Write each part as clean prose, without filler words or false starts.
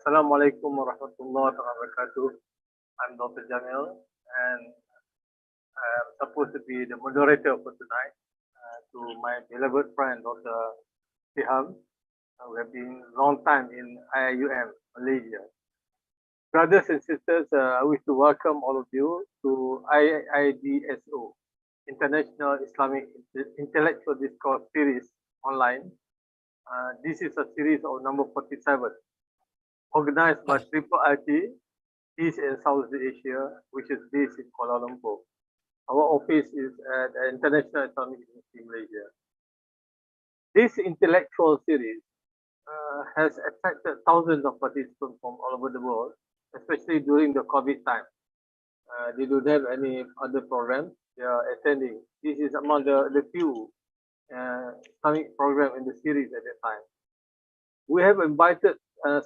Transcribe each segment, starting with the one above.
Assalamualaikum warahmatullahi wabarakatuh. I'm Dr. Jamil, and I'm supposed to be the moderator for tonight to my beloved friend, Dr. Shiham. We have been a long time in IIUM, Malaysia. Brothers and sisters, I wish to welcome all of you to IIDSO, International Islamic Intellectual Discourse Series online. This is a series of number 47, organized by IIIT, East and South Asia, which is based in Kuala Lumpur. Our office is at the International Islamic University, Malaysia. This intellectual series has attracted thousands of participants from all over the world, especially during the COVID time. They don't have any other programs they are attending. This is among the few Islamic program in the series at that time. We have invited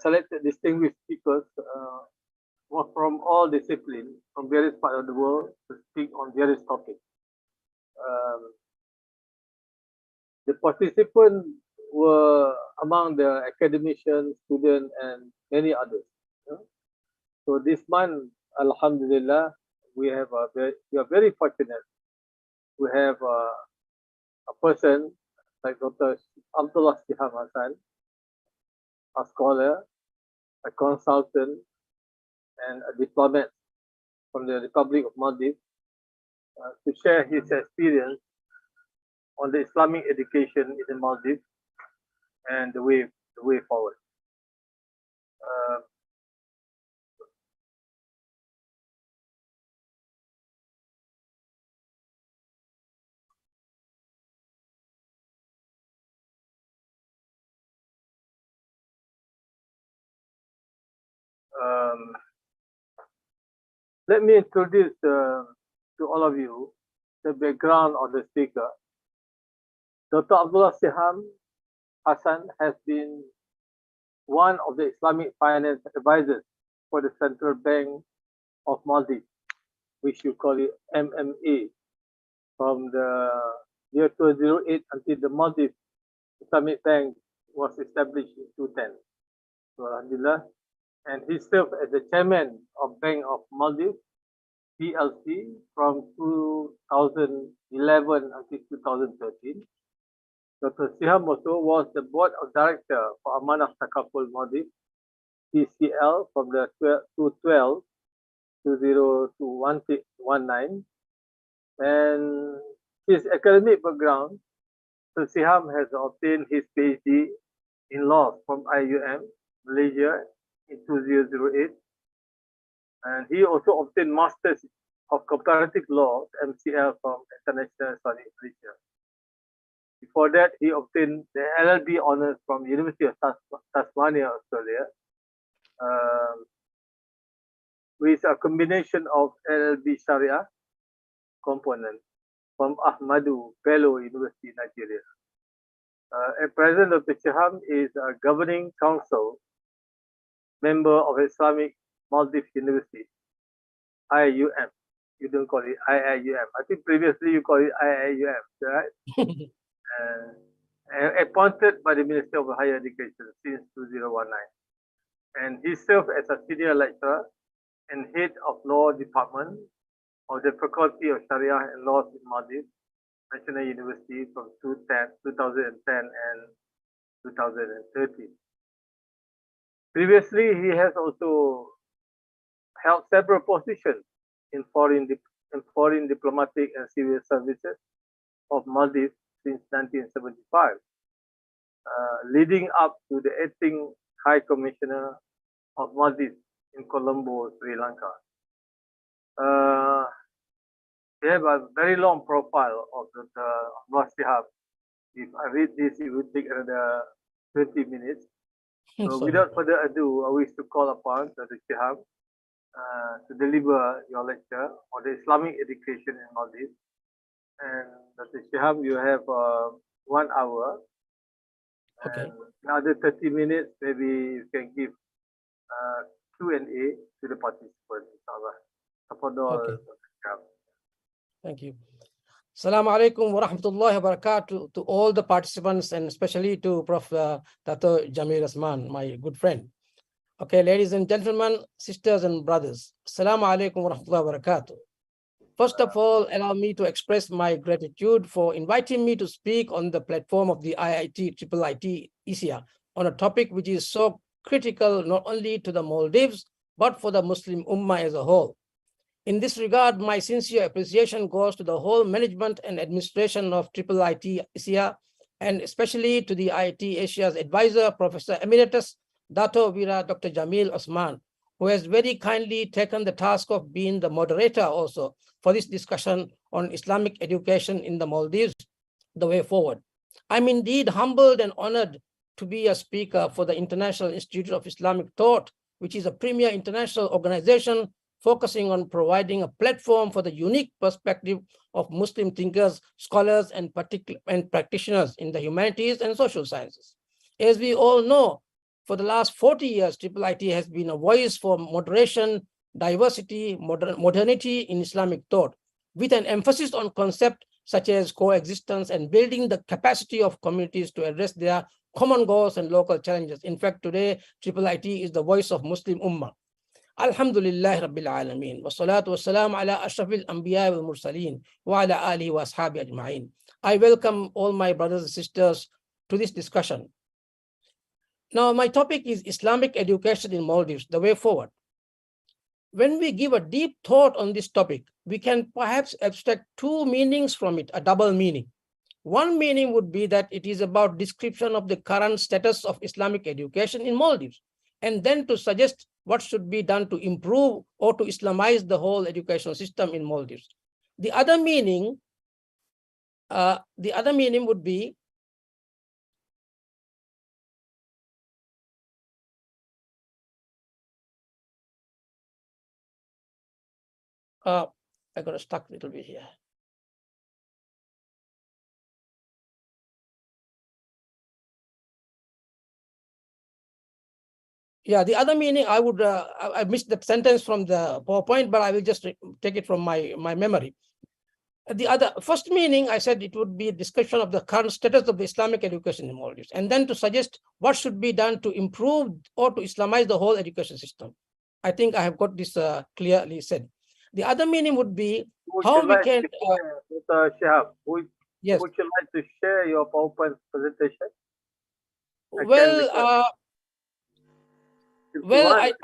selected distinguished speakers from all disciplines, from various parts of the world, to speak on various topics. The participants were among the academicians, students, and many others. So this month, Alhamdulillah, we are very fortunate. We have a person like Dr. Abdullah Hassan, a scholar, a consultant, and a diplomat from the Republic of Maldives to share his experience on the Islamic education in the Maldives and the way forward. Let me introduce to all of you the background of the speaker. Dr. Abdullah Shiham Hassan has been one of the Islamic finance advisors for the Central Bank of Maldives, which you call it MMA, from the year 2008 until the Maldives Islamic Bank was established in 2010. So, Alhamdulillah. And he served as the chairman of Bank of Maldives, PLC, from 2011 until 2013. Dr. Shiham also was the board of director for Amanah Takaful Maldives, TCL, from the 2012 to 2019. And his academic background, so Shiham has obtained his PhD in law from IIUM, Malaysia, in 2008, and he also obtained Masters of Comparative Law, MCL, from International Islamic Malaysia. Before that, he obtained the LLB honors from University of Tasmania, Australia, with a combination of LLB Sharia component from Ahmadu Bello University, Nigeria. At present, Dr. Shiham is a governing council member of Islamic Maldives University, IIUM. You don't call it IIUM. I think previously you call it IIUM, right? Appointed by the Ministry of Higher Education since 2019. And he served as a senior lecturer and head of law department of the Faculty of Sharia and Laws in Maldives National University from 2010 and 2013. Previously, he has also held several positions in foreign diplomatic and civil services of Maldives since 1975, leading up to the acting High Commissioner of Maldives in Colombo, Sri Lanka. We have a very long profile of Dr. Shiham. If I read this, it would take another 20 minutes. So without further ado, I wish to call upon Dr. Shiham to deliver your lecture on the Islamic education in Maldives. And Dr. Shiham, you have 1 hour. Okay. Another 30 minutes, maybe you can give Q&A to the participants. Okay. Thank you. Assalamu alaikum wa rahmatullahi wa barakatuh to all the participants, and especially to Prof. Dato Jamil Osman, my good friend. Okay, ladies and gentlemen, sisters and brothers, Assalamu alaikum wa rahmatullahi wa barakatuh. First of all, allow me to express my gratitude for inviting me to speak on the platform of the IIT, ESEA, on a topic which is so critical not only to the Maldives, but for the Muslim Ummah as a whole. In this regard, my sincere appreciation goes to the whole management and administration of IIIT ESEA, and especially to the IIT Asia's advisor, Professor Emeritus Dato Wira Dr. Jamil Osman, who has very kindly taken the task of being the moderator also for this discussion on Islamic education in the Maldives, the way forward. I'm indeed humbled and honored to be a speaker for the International Institute of Islamic Thought, which is a premier international organization focusing on providing a platform for the unique perspective of Muslim thinkers, scholars, and practitioners in the humanities and social sciences. As we all know, for the last 40 years, IIIT has been a voice for moderation, diversity, modernity in Islamic thought, with an emphasis on concepts such as coexistence and building the capacity of communities to address their common goals and local challenges. In fact, today, IIIT is the voice of Muslim Ummah. Alhamdulillah Rabbil Alameen. Wa salatu wa salam ala ashrafil anbiya wal mursaleen wa ala alihi wa ashabi ajma'in. I welcome all my brothers and sisters to this discussion. Now, my topic is Islamic education in Maldives, the way forward. When we give a deep thought on this topic, we can perhaps abstract two meanings from it, a double meaning. One meaning would be that it is about description of the current status of Islamic education in Maldives, and then to suggest what should be done to improve or to Islamize the whole educational system in Maldives. The other meaning would be I got stuck a little bit here. Yeah, the other meaning I would, I missed the sentence from the PowerPoint, but I will just take it from my memory. The first meaning, I said it would be a description of the current status of the Islamic education in Maldives, and then to suggest what should be done to improve or to Islamize the whole education system. I think I have got this clearly said. The other meaning would be how we can... Shiham, yes. Would you like to share your PowerPoint presentation?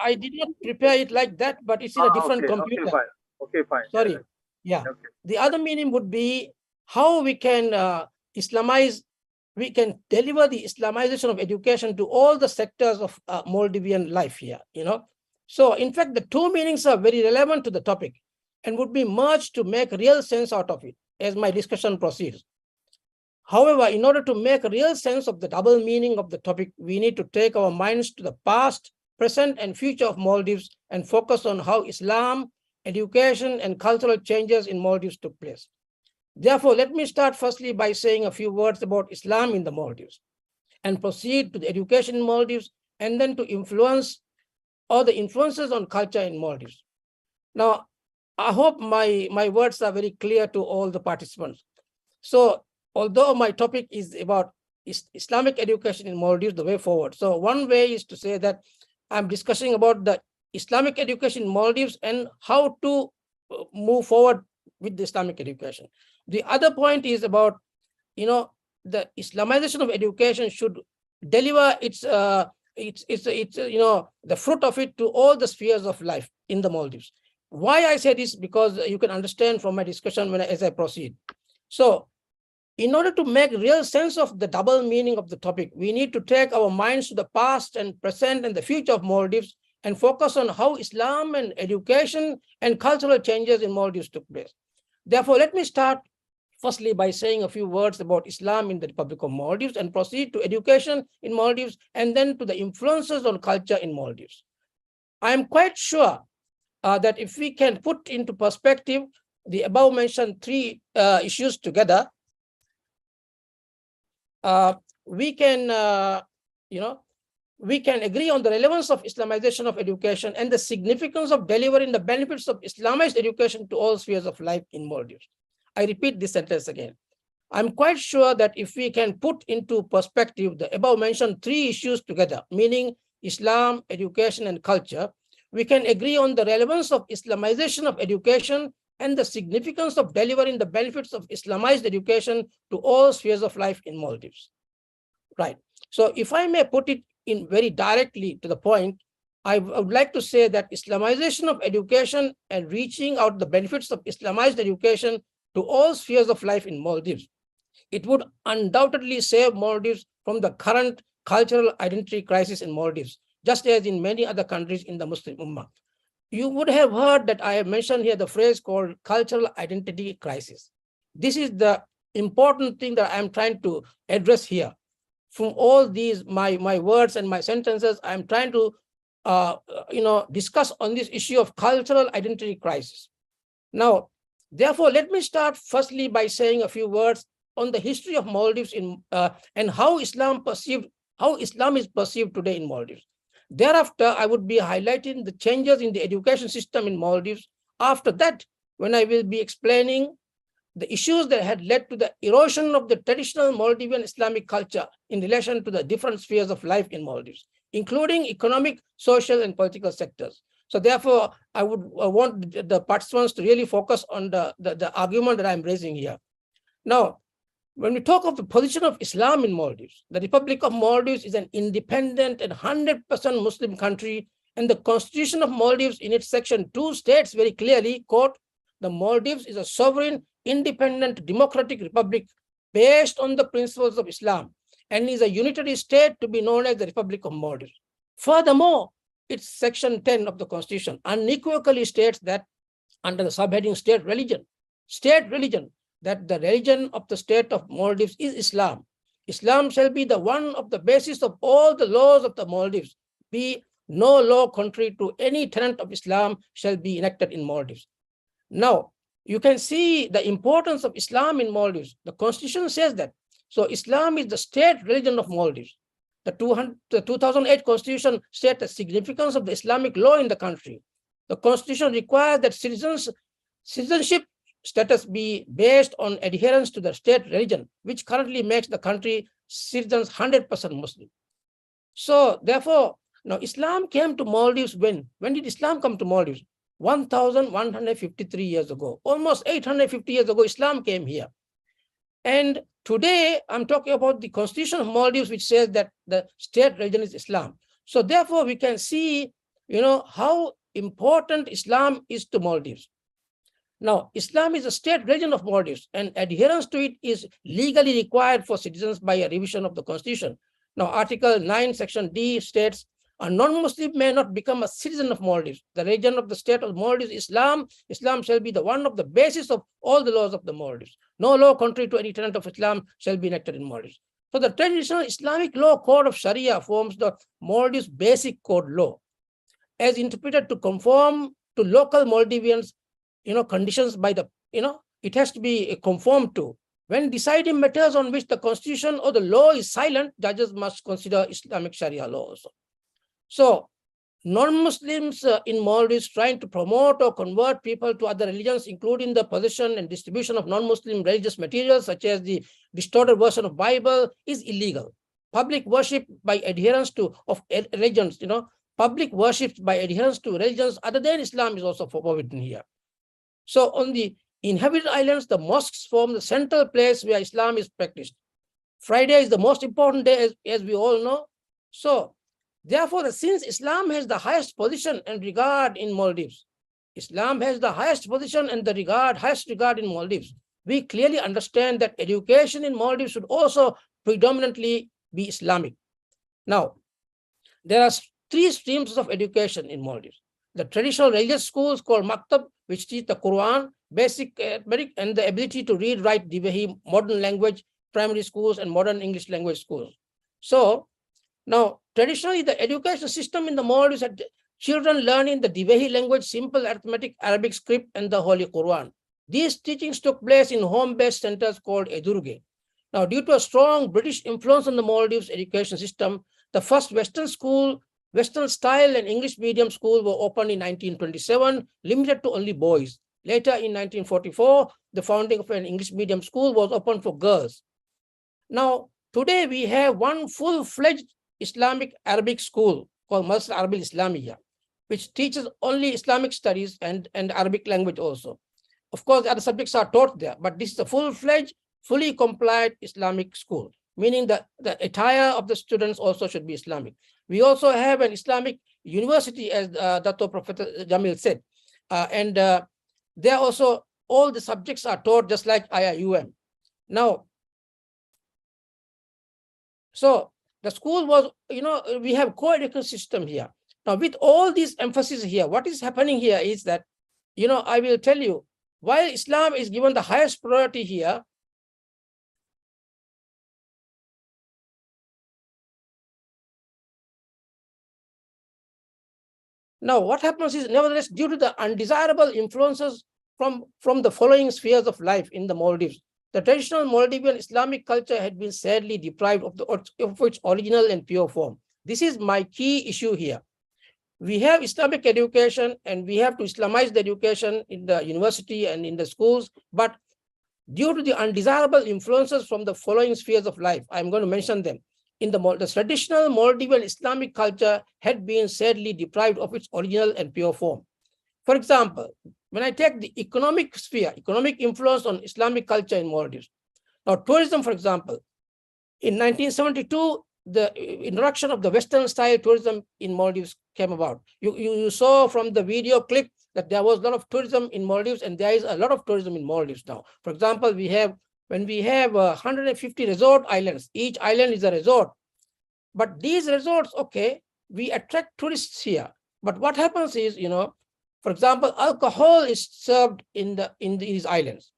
I did not prepare it like that, but it's in a different computer. Okay, fine. Sorry. Yeah. Okay. The other meaning would be how we can Islamize, we can deliver the Islamization of education to all the sectors of Maldivian life here, So in fact, the two meanings are very relevant to the topic and would be merged to make real sense out of it as my discussion proceeds. However, in order to make real sense of the double meaning of the topic, we need to take our minds to the past, present, and future of Maldives and focus on how Islam, education, and cultural changes in Maldives took place. Therefore, let me start firstly by saying a few words about Islam in the Maldives and proceed to the education in Maldives and then to influence or the influences on culture in Maldives. Now, I hope my words are very clear to all the participants. So, although my topic is about Islamic education in Maldives, the way forward. So one way is to say that I'm discussing about the Islamic education in Maldives and how to move forward with the Islamic education. The other point is about, the Islamization of education should deliver its the fruit of it to all the spheres of life in the Maldives. Why I say this, because you can understand from my discussion as I proceed. So, in order to make real sense of the double meaning of the topic, we need to take our minds to the past and present and the future of Maldives and focus on how Islam and education and cultural changes in Maldives took place. Therefore, let me start firstly by saying a few words about Islam in the Republic of Maldives and proceed to education in Maldives and then to the influences on culture in Maldives. I am quite sure that if we can put into perspective the above mentioned three issues together, we can agree on the relevance of Islamization of education and the significance of delivering the benefits of Islamized education to all spheres of life in Maldives. I repeat this sentence again. I'm quite sure that if we can put into perspective the above mentioned three issues together, meaning Islam, education, and culture, we can agree on the relevance of Islamization of education and the significance of delivering the benefits of Islamized education to all spheres of life in Maldives. Right. So if I may put it in very directly to the point, I would like to say that Islamization of education and reaching out the benefits of Islamized education to all spheres of life in Maldives, it would undoubtedly save Maldives from the current cultural identity crisis in Maldives, just as in many other countries in the Muslim Ummah. You would have heard that I have mentioned here the phrase called cultural identity crisis. This is the important thing that I'm trying to address here. From all these, my words and my sentences, I'm trying to discuss on this issue of cultural identity crisis. Now, therefore, let me start firstly by saying a few words on the history of Maldives and how Islam is perceived today in Maldives. Thereafter, I would be highlighting the changes in the education system in Maldives. After that, when I will be explaining the issues that had led to the erosion of the traditional Maldivian Islamic culture in relation to the different spheres of life in Maldives, including economic, social, and political sectors. So therefore, I would want the participants to really focus on the argument that I'm raising here. Now, when we talk of the position of Islam in Maldives, the Republic of Maldives is an independent and 100% Muslim country, and the Constitution of Maldives in its section 2 states very clearly, quote, the Maldives is a sovereign, independent, democratic republic based on the principles of Islam and is a unitary state to be known as the Republic of Maldives. Furthermore, its section 10 of the Constitution unequivocally states that under the subheading state religion, that the religion of the state of Maldives is Islam. Islam shall be the one of the basis of all the laws of the Maldives. No law contrary to any tenet of Islam shall be enacted in Maldives. Now, you can see the importance of Islam in Maldives. The Constitution says that. So Islam is the state religion of Maldives. The 2008 Constitution states the significance of the Islamic law in the country. The Constitution requires that citizenship status be based on adherence to the state religion, which currently makes the country citizens 100% Muslim. So therefore, now Islam came to Maldives when? When did Islam come to Maldives? 1,153 years ago, almost 850 years ago, Islam came here. And today, I'm talking about the Constitution of Maldives, which says that the state religion is Islam. So therefore, we can see, how important Islam is to Maldives. Now, Islam is a state religion of Maldives, and adherence to it is legally required for citizens by a revision of the Constitution. Now, Article 9, Section D states, a non-Muslim may not become a citizen of Maldives. The religion of the state of Maldives is Islam. Islam shall be the one of the basis of all the laws of the Maldives. No law contrary to any tenet of Islam shall be enacted in Maldives. So the traditional Islamic law code of Sharia forms the Maldives basic code law, as interpreted to conform to local Maldivians, conditions by the, it has to be conformed to. When deciding matters on which the Constitution or the law is silent, judges must consider Islamic Sharia law also. So, non-Muslims in Maldives trying to promote or convert people to other religions, including the possession and distribution of non-Muslim religious materials, such as the distorted version of Bible, is illegal. Public worship by adherence of religions, public worship by adherence to religions other than Islam is also forbidden here. So, on the inhabited islands, the mosques form the central place where Islam is practiced. Friday is the most important day, as we all know. So, therefore, since Islam has the highest position and regard in Maldives, Islam has the highest position and highest regard in Maldives, we clearly understand that education in Maldives should also predominantly be Islamic. Now, there are 3 streams of education in Maldives. The traditional religious schools called Maktab, which teach the Quran, basic arithmetic, and the ability to read, write, Divahi, modern language, primary schools, and modern English language schools. So, now, traditionally, the education system in the Maldives had children learning the Divahi language, simple arithmetic, Arabic script, and the Holy Quran. These teachings took place in home-based centers called Edurge. Now, due to a strong British influence on the Maldives education system, the first Western style and English medium school were opened in 1927, limited to only boys. Later, in 1944, the founding of an English medium school was opened for girls. Now, today we have one full-fledged Islamic Arabic school called Madrasa Arabi Islamiyya, which teaches only Islamic studies and Arabic language also. Of course, other subjects are taught there, but this is a full-fledged, fully compliant Islamic school, meaning that the attire of the students also should be Islamic. We also have an Islamic university, as Dato Professor Jamil said, and there also all the subjects are taught just like IIUM. Now, so the school was, we have co-education system here. Now, with all this emphasis here, what is happening here is that, I will tell you, while Islam is given the highest priority here, now what happens is, nevertheless, due to the undesirable influences from the following spheres of life in the Maldives, the traditional Maldivian Islamic culture had been sadly deprived of its original and pure form. This is my key issue here. We have Islamic education and we have to Islamize the education in the university and in the schools, but due to the undesirable influences from the following spheres of life, I'm going to mention them. The traditional Maldivian Islamic culture had been sadly deprived of its original and pure form. For example, when I take the economic sphere, economic influence on Islamic culture in Maldives. Now, tourism, for example, in 1972, the introduction of the Western style tourism in Maldives came about. You saw from the video clip that there was a lot of tourism in Maldives, and there is a lot of tourism in Maldives now. For example, when we have 150 resort islands, each island is a resort. But these resorts, okay, we attract tourists here. But what happens is, for example, alcohol is served in these islands,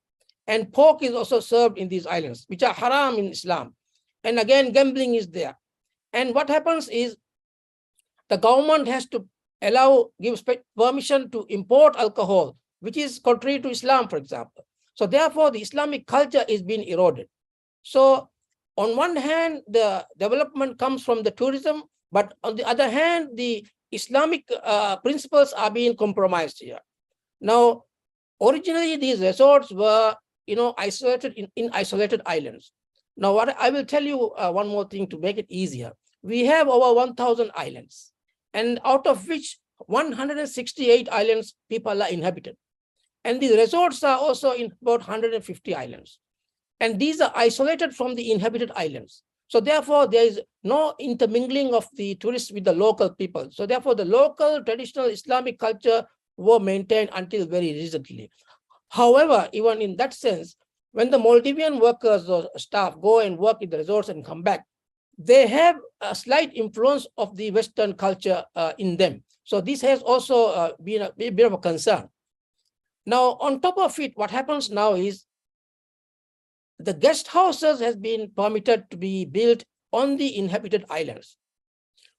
and pork is also served in these islands, which are haram in Islam. And again, gambling is there. And what happens is the government has to give permission to import alcohol, which is contrary to Islam, for example. So therefore, the Islamic culture is being eroded. So on one hand, the development comes from the tourism, but on the other hand, the Islamic principles are being compromised here. Now, originally, these resorts were, isolated in isolated islands. Now, what I will tell you one more thing to make it easier. We have over 1,000 islands, and out of which 168 islands people are inhabited. And these resorts are also in about 150 islands. And these are isolated from the inhabited islands. So therefore, there is no intermingling of the tourists with the local people. So therefore, the local traditional Islamic culture were maintained until very recently. However, even in that sense, when the Maldivian workers or staff go and work in the resorts and come back, they have a slight influence of the Western culture in them. So this has also been a bit of a concern. Now, on top of it, what happens now is the guest houses has been permitted to be built on the inhabited islands,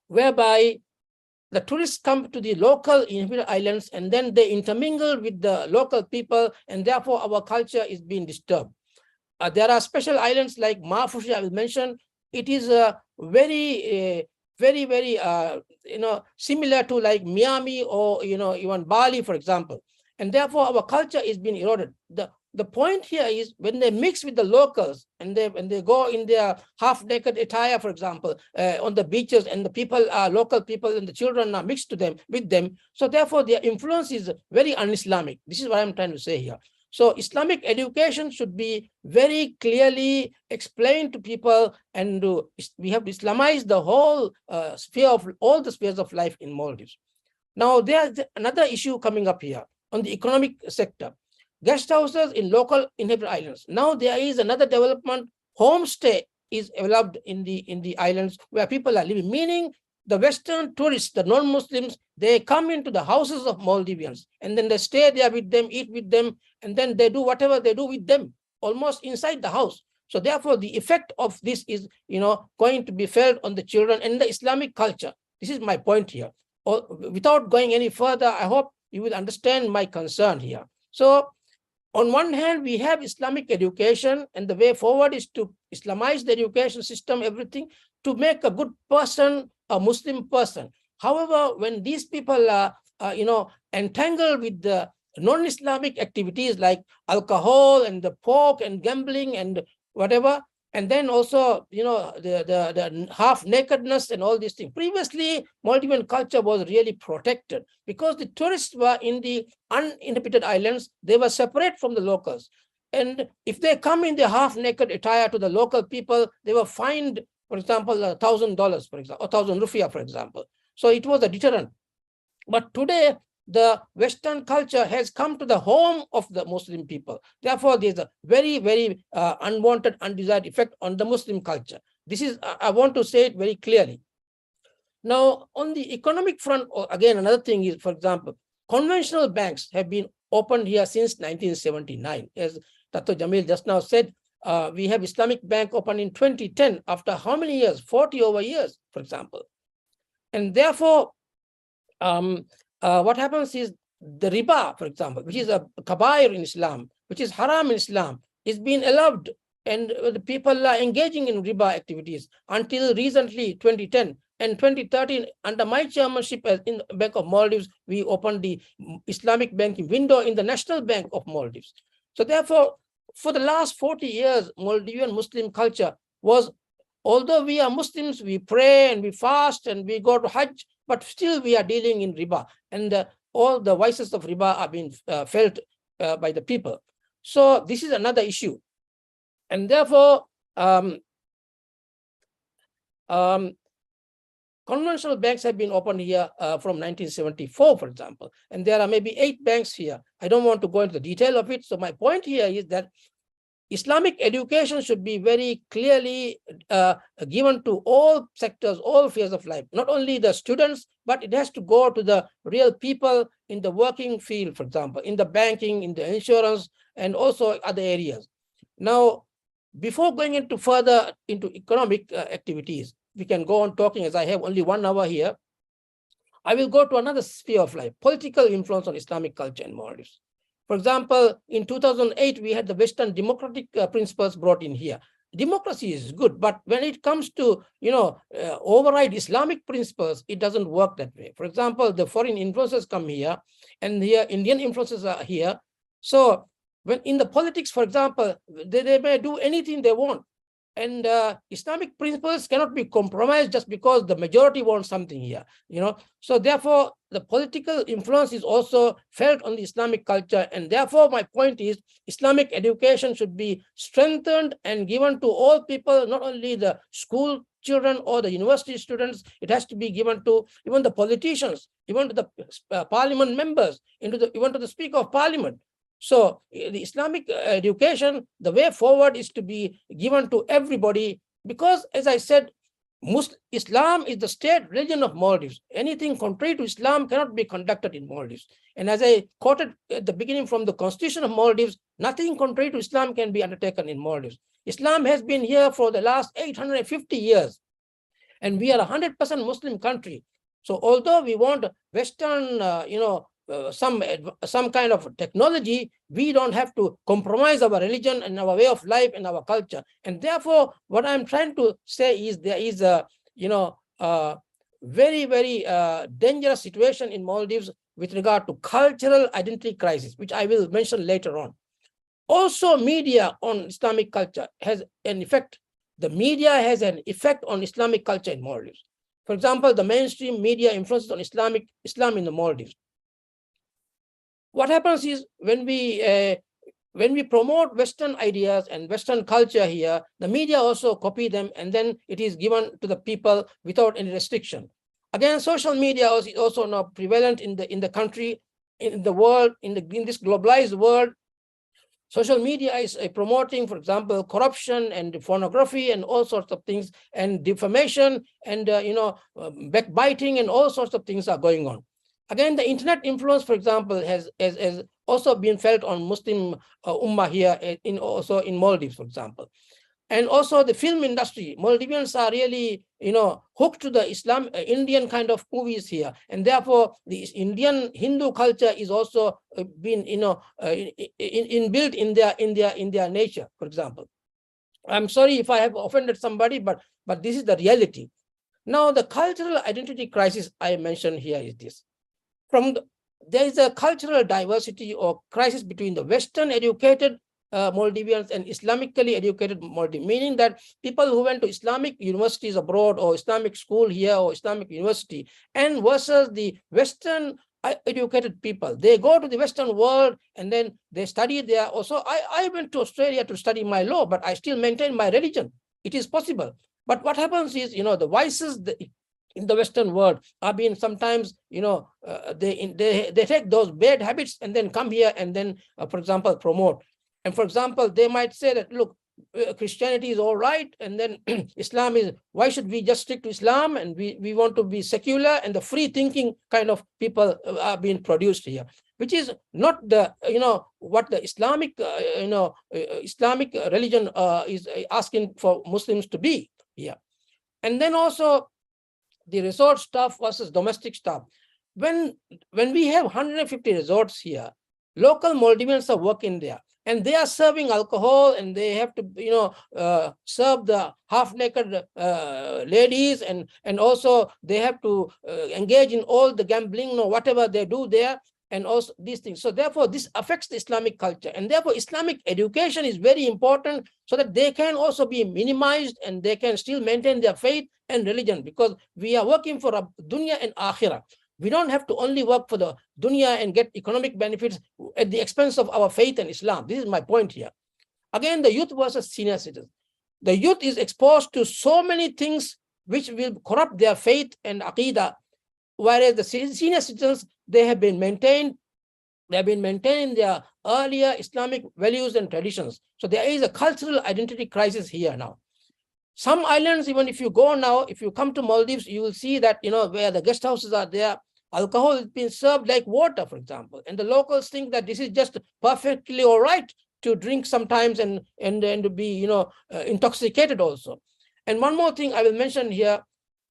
whereby the tourists come to the local inhabited islands and then they intermingle with the local people, and therefore our culture is being disturbed. There are special islands like Mafushi, I will mention. It is very, similar to like Miami or, even Bali, for example. And therefore our culture is being eroded. The point here is when they mix with the locals and when they go in their half-naked attire, for example, on the beaches, and the people are local people and the children are mixed with them. So therefore their influence is very un-Islamic. This is what I'm trying to say here. So Islamic education should be very clearly explained to people, and we have to Islamize the whole sphere of all the spheres of life in Maldives. Now there's another issue coming up here on the economic sector. Guest houses in local inhabited islands. Now there is another development. Homestay is developed in the islands where people are living, meaning the Western tourists, the non-Muslims, they come into the houses of Maldivians and then they stay there with them, eat with them, and then they do whatever they do with them, almost inside the house. So therefore, the effect of this is, going to be felt on the children and the Islamic culture. This is my point here. Without going any further, I hope you will understand my concern here. So on one hand, we have Islamic education, and the way forward is to Islamize the education system, everything, to make a good person a Muslim person. However, when these people are, entangled with the non-Islamic activities like alcohol and the pork and gambling and whatever, And then also, the half nakedness and all these things. Previously, Maldivian culture was really protected because the tourists were in the uninhabited islands. They were separate from the locals. And if they come in the half naked attire to the local people, they were fined, for example, $1,000, for example, or 1,000 rupiah, for example. So it was a deterrent. But today, the Western culture has come to the home of the Muslim people. Therefore, there's a very, very unwanted, undesired effect on the Muslim culture. This is, I want to say it very clearly. Now, on the economic front, again, another thing is, for example, conventional banks have been opened here since 1979. As Dato Jamil just now said, we have Islamic Bank opened in 2010, after how many years? 40 over years, for example. And therefore, what happens is the riba, for example, which is a kabair in Islam, which is haram in Islam, is being allowed, and the people are engaging in riba activities until recently, 2010. And 2013, under my chairmanship as in the Bank of Maldives, we opened the Islamic banking window in the National Bank of Maldives. So therefore, for the last 40 years, Maldivian Muslim culture was, although we are Muslims, we pray and we fast and we go to Hajj, but still we are dealing in riba, and all the vices of riba are being felt by the people. So this is another issue. And therefore, conventional banks have been opened here from 1974, for example, and there are maybe 8 banks here. I don't want to go into the detail of it. So my point here is that Islamic education should be very clearly given to all sectors, all spheres of life, not only the students, but it has to go to the real people in the working field, for example, in the banking, in the insurance, and also other areas. Now, before going into further into economic activities, we can go on talking, as I have only 1 hour here. I will go to another sphere of life, political influence on Islamic culture in Maldives. For example, in 2008, we had the Western democratic principles brought in here. Democracy is good, but when it comes to, override Islamic principles, it doesn't work that way. For example, the foreign influences come here, and here Indian influences are here. So when in the politics, for example, they may do anything they want. And Islamic principles cannot be compromised just because the majority wants something here, So therefore, the political influence is also felt on the Islamic culture. And therefore, my point is Islamic education should be strengthened and given to all people, not only the school children or the university students. It has to be given to even the politicians, even to the parliament members, even to the Speaker of Parliament. So the Islamic education, the way forward is to be given to everybody, because, as I said, Islam is the state religion of Maldives. Anything contrary to Islam cannot be conducted in Maldives. And as I quoted at the beginning from the Constitution of Maldives, nothing contrary to Islam can be undertaken in Maldives. Islam has been here for the last 850 years, and we are a 100% Muslim country. So although we want Western, some kind of technology, we don't have to compromise our religion and our way of life and our culture. And therefore, what I'm trying to say is there is a very, very dangerous situation in Maldives with regard to cultural identity crisis, which I will mention later on. Also, media on Islamic culture has an effect. The media has an effect on Islamic culture in Maldives. For example, the mainstream media influences on Islam in the Maldives. What happens is when we promote Western ideas and Western culture here, the media also copy them, and then it is given to the people without any restriction. Again, social media is also now prevalent in the country, in the world, in this globalized world. Social media is promoting, for example, corruption and pornography and all sorts of things, and defamation and backbiting and all sorts of things are going on. Again, the internet influence, for example, has also been felt on Muslim ummah here, also in Maldives, for example. And also the film industry. Maldivians are really, hooked to the Indian kind of movies here. And therefore, the Indian Hindu culture is also been, inbuilt in their nature, for example. I'm sorry if I have offended somebody, but this is the reality. Now, the cultural identity crisis I mentioned here is this. There is a cultural diversity or crisis between the Western educated Maldivians and Islamically educated Maldivians, meaning that people who went to Islamic universities abroad or Islamic school here or Islamic university, and versus the Western educated people. They go to the Western world and then they study there. Also, I went to Australia to study my law, but I still maintain my religion. It is possible. But what happens is, the vices in the Western world are being sometimes, they take those bad habits and then come here and then, for example, promote. And for example, they might say that, look, Christianity is all right, and then Islam is, why should we just stick to Islam, and we want to be secular, and the free thinking kind of people are being produced here, which is not the, what the Islamic, Islamic religion is asking for Muslims to be here. And then also the resort staff versus domestic staff. When we have 150 resorts here, local Maldivians are working there, and they are serving alcohol, and they have to, serve the half-naked ladies, and also they have to engage in all the gambling or whatever they do there, and also these things. So therefore, this affects the Islamic culture, and therefore Islamic education is very important so that they can also be minimized and they can still maintain their faith and religion, because we are working for a dunya and akhirah. We don't have to only work for the dunya and get economic benefits at the expense of our faith and Islam. This is my point here. Again, the youth versus senior citizens. The youth is exposed to so many things which will corrupt their faith and aqidah, whereas the senior citizens, they have been maintaining their earlier Islamic values and traditions. So there is a cultural identity crisis here now. Some islands, even if you go now, if you come to Maldives, you will see that, where the guest houses are there, alcohol is being served like water, for example. And the locals think that this is just perfectly all right to drink sometimes and to be, intoxicated also. And one more thing I will mention here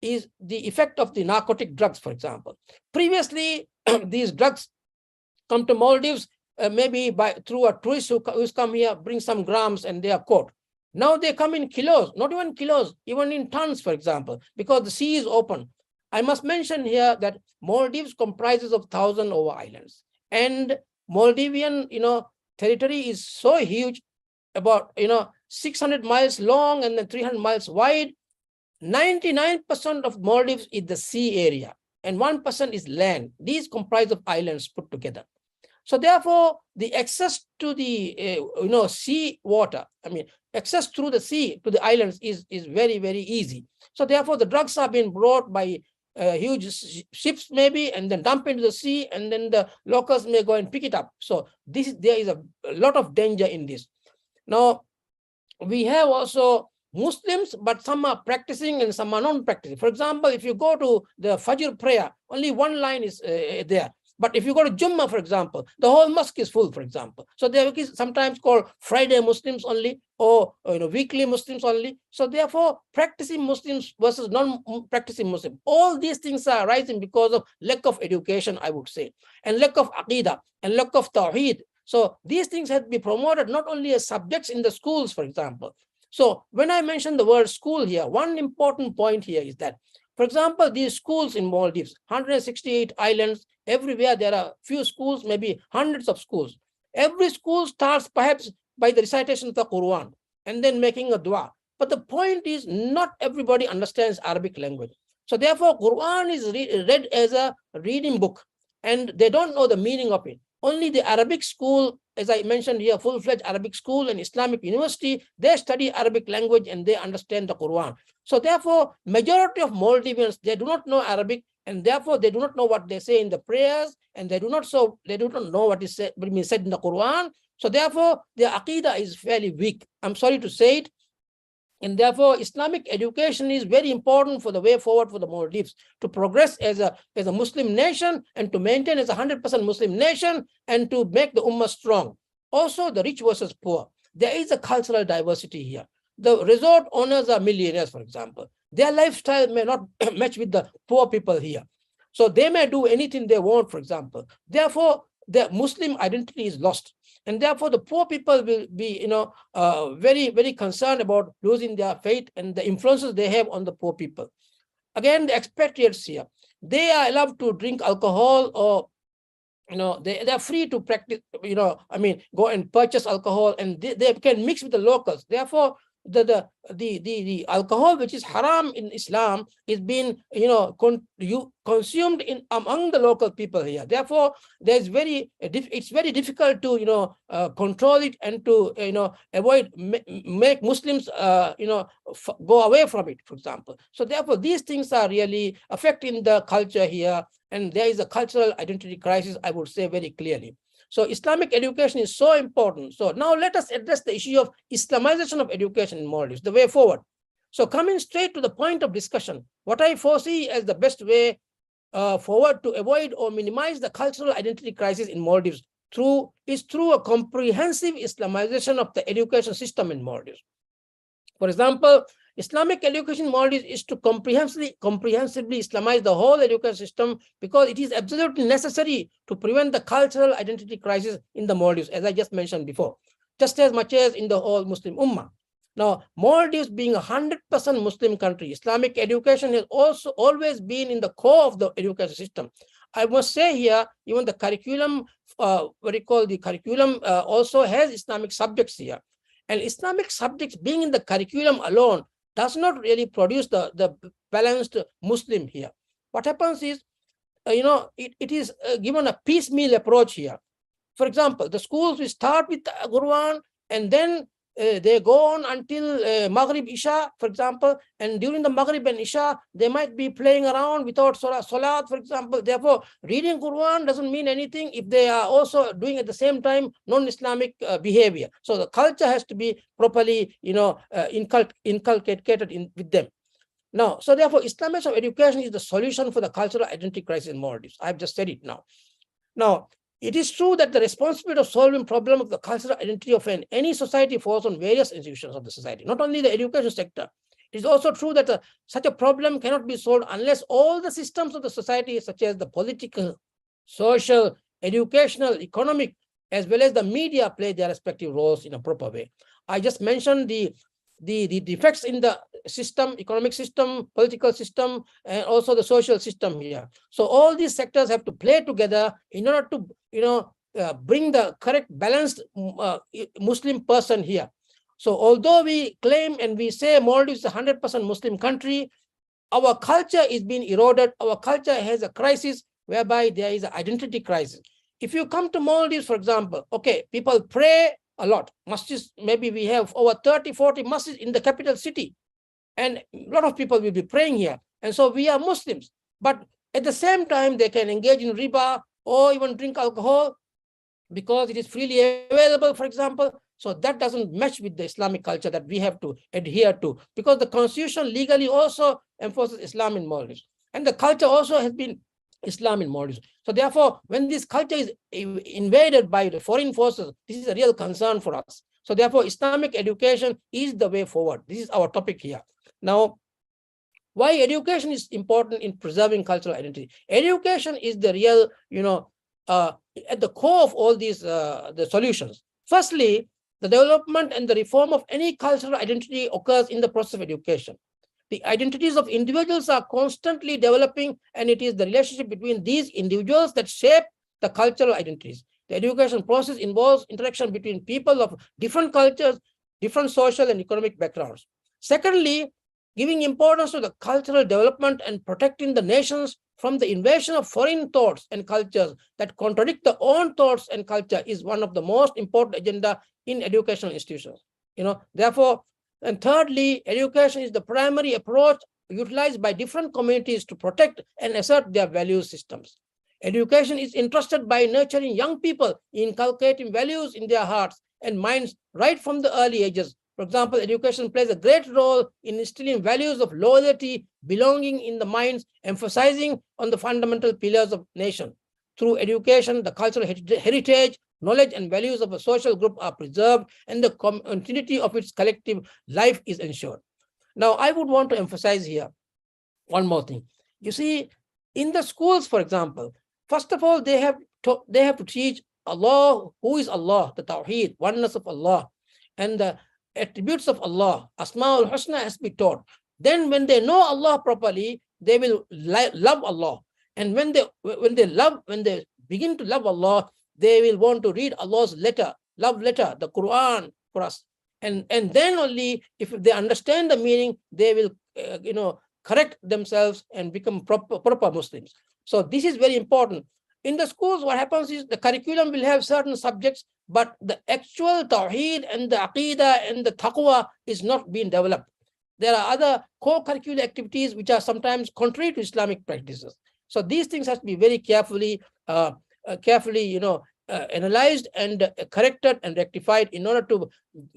is the effect of the narcotic drugs, for example. Previously, these drugs come to Maldives maybe through a tourist who's come here, bring some grams, and they are caught. Now they come in kilos, not even kilos, even in tons, for example, because the sea is open. I must mention here that Maldives comprises of 1,000 over islands, and Maldivian, territory is so huge, about 600 miles long and then 300 miles wide. 99% of Maldives is the sea area, and 1% is land. These comprise of islands put together. So therefore, the access to the sea water, access through the sea to the islands is very, very easy. So therefore, the drugs are being brought by huge ships maybe, and then dumped into the sea, and then the locals may go and pick it up. So there is a lot of danger in this. Now, we have also Muslims, but some are practicing and some are not practicing. For example, if you go to the Fajr prayer, only one line is there. But if you go to Jummah, for example, the whole mosque is full, for example. So they are sometimes called Friday Muslims only, or weekly Muslims only. So therefore, practicing Muslims versus non-practicing Muslims, all these things are rising because of lack of education, I would say, and lack of aqidah and lack of tawheed. So these things have to be promoted not only as subjects in the schools, for example. So when I mention the word school here, one important point here is that, for example, these schools in Maldives, 168 islands, everywhere there are few schools, maybe hundreds of schools. Every school starts perhaps by the recitation of the Quran and then making a dua. But the point is, not everybody understands Arabic language. So therefore, Quran is read as a reading book, and they don't know the meaning of it. Only the Arabic school, as I mentioned here, full-fledged Arabic school and Islamic university, they study Arabic language and they understand the Quran. So therefore, majority of Maldivians, they do not know Arabic, and therefore they do not know what they say in the prayers, and they do not know what is said in the Quran. So therefore, their aqidah is fairly weak. I'm sorry to say it. And therefore, Islamic education is very important for the way forward for the Maldives to progress as a Muslim nation, and to maintain as a 100% Muslim nation, and to make the Ummah strong. Also, the rich versus poor. There is a cultural diversity here. The resort owners are millionaires, for example. Their lifestyle may not match with the poor people here. So they may do anything they want, for example. Therefore, their Muslim identity is lost. And therefore, the poor people will be, very, very concerned about losing their faith and the influences they have on the poor people. Again, the expatriates here, they are allowed to drink alcohol or they're free to practice, go and purchase alcohol, and they can mix with the locals. Therefore, the alcohol which is haram in Islam is being consumed among the local people here. Therefore, it's very difficult to control it and to avoid make Muslims go away from it, for example. So therefore, these things are really affecting the culture here, and there is a cultural identity crisis, I would say very clearly. So Islamic education is so important. So now let us address the issue of Islamization of education in Maldives, the way forward. So coming straight to the point of discussion, what I foresee as the best way forward to avoid or minimize the cultural identity crisis in Maldives is through a comprehensive Islamization of the education system in Maldives. For example, Islamic education in Maldives is to comprehensively Islamize the whole education system, because it is absolutely necessary to prevent the cultural identity crisis in the Maldives, as I just mentioned before, just as much as in the whole Muslim Ummah. Now, Maldives being a 100% Muslim country, Islamic education has also always been in the core of the education system. I must say here, even the curriculum, also has Islamic subjects here. And Islamic subjects being in the curriculum alone does not really produce the balanced Muslim here. What happens is, it is given a piecemeal approach here. For example, the schools will start with the Quran, and then they go on until Maghrib, Isha, for example, and during the Maghrib and Isha, they might be playing around without Salat, for example. Therefore, reading Quran doesn't mean anything if they are also doing at the same time non-Islamic behavior. So the culture has to be properly, inculcated with them. Now, so therefore, Islamization of education is the solution for the cultural identity crisis in Maldives. I've just said it now. Now, it is true that the responsibility of solving problem of the cultural identity of any society falls on various institutions of the society, not only the education sector. It is also true that such a problem cannot be solved unless all the systems of the society, such as the political, social, educational, economic, as well as the media, play their respective roles in a proper way. I just mentioned the defects in the system, economic system, political system, and also the social system here. So all these sectors have to play together in order to bring the correct balanced Muslim person here. So although we claim and we say Maldives is a 100% Muslim country, our culture is being eroded. Our culture has a crisis whereby there is an identity crisis. If you come to Maldives, for example, okay, people pray a lot. Masjids, maybe we have over 30, 40 masjids in the capital city. And a lot of people will be praying here. And so we are Muslims. But at the same time, they can engage in riba or even drink alcohol because it is freely available, for example. So that doesn't match with the Islamic culture that we have to adhere to, because the constitution legally also enforces Islam in Maldives. And the culture also has been Islam in Maldives. So therefore, when this culture is invaded by the foreign forces, this is a real concern for us. So therefore, Islamic education is the way forward. This is our topic here. Now, why education is important in preserving cultural identity? Education is the real, at the core of all these the solutions. Firstly, the development and the reform of any cultural identity occurs in the process of education. The identities of individuals are constantly developing, and it is the relationship between these individuals that shape the cultural identities. The education process involves interaction between people of different cultures, different social and economic backgrounds. Secondly, giving importance to the cultural development and protecting the nations from the invasion of foreign thoughts and cultures that contradict their own thoughts and culture is one of the most important agenda in educational institutions. Therefore, and thirdly, education is the primary approach utilized by different communities to protect and assert their value systems. Education is entrusted by nurturing young people, inculcating values in their hearts and minds right from the early ages. For example, education plays a great role in instilling values of loyalty, belonging in the minds, emphasizing on the fundamental pillars of nation. Through education, the cultural heritage, knowledge and values of a social group are preserved, and the continuity of its collective life is ensured. Now, I would want to emphasize here one more thing. You see, in the schools, for example, first of all, they have to teach Allah, who is Allah, the Tawheed, oneness of Allah, and the attributes of Allah. Asma'ul Husna has to be taught. Then when they know Allah properly, they will love Allah. And when they begin to love Allah, they will want to read Allah's letter, love letter, the Quran for us. And then only if they understand the meaning, they will, correct themselves and become proper Muslims. So this is very important. In the schools, what happens is the curriculum will have certain subjects, but the actual tawheed and the aqidah and the taqwa is not being developed. There are other co-curricular activities which are sometimes contrary to Islamic practices. So these things have to be very carefully, analyzed and corrected and rectified in order to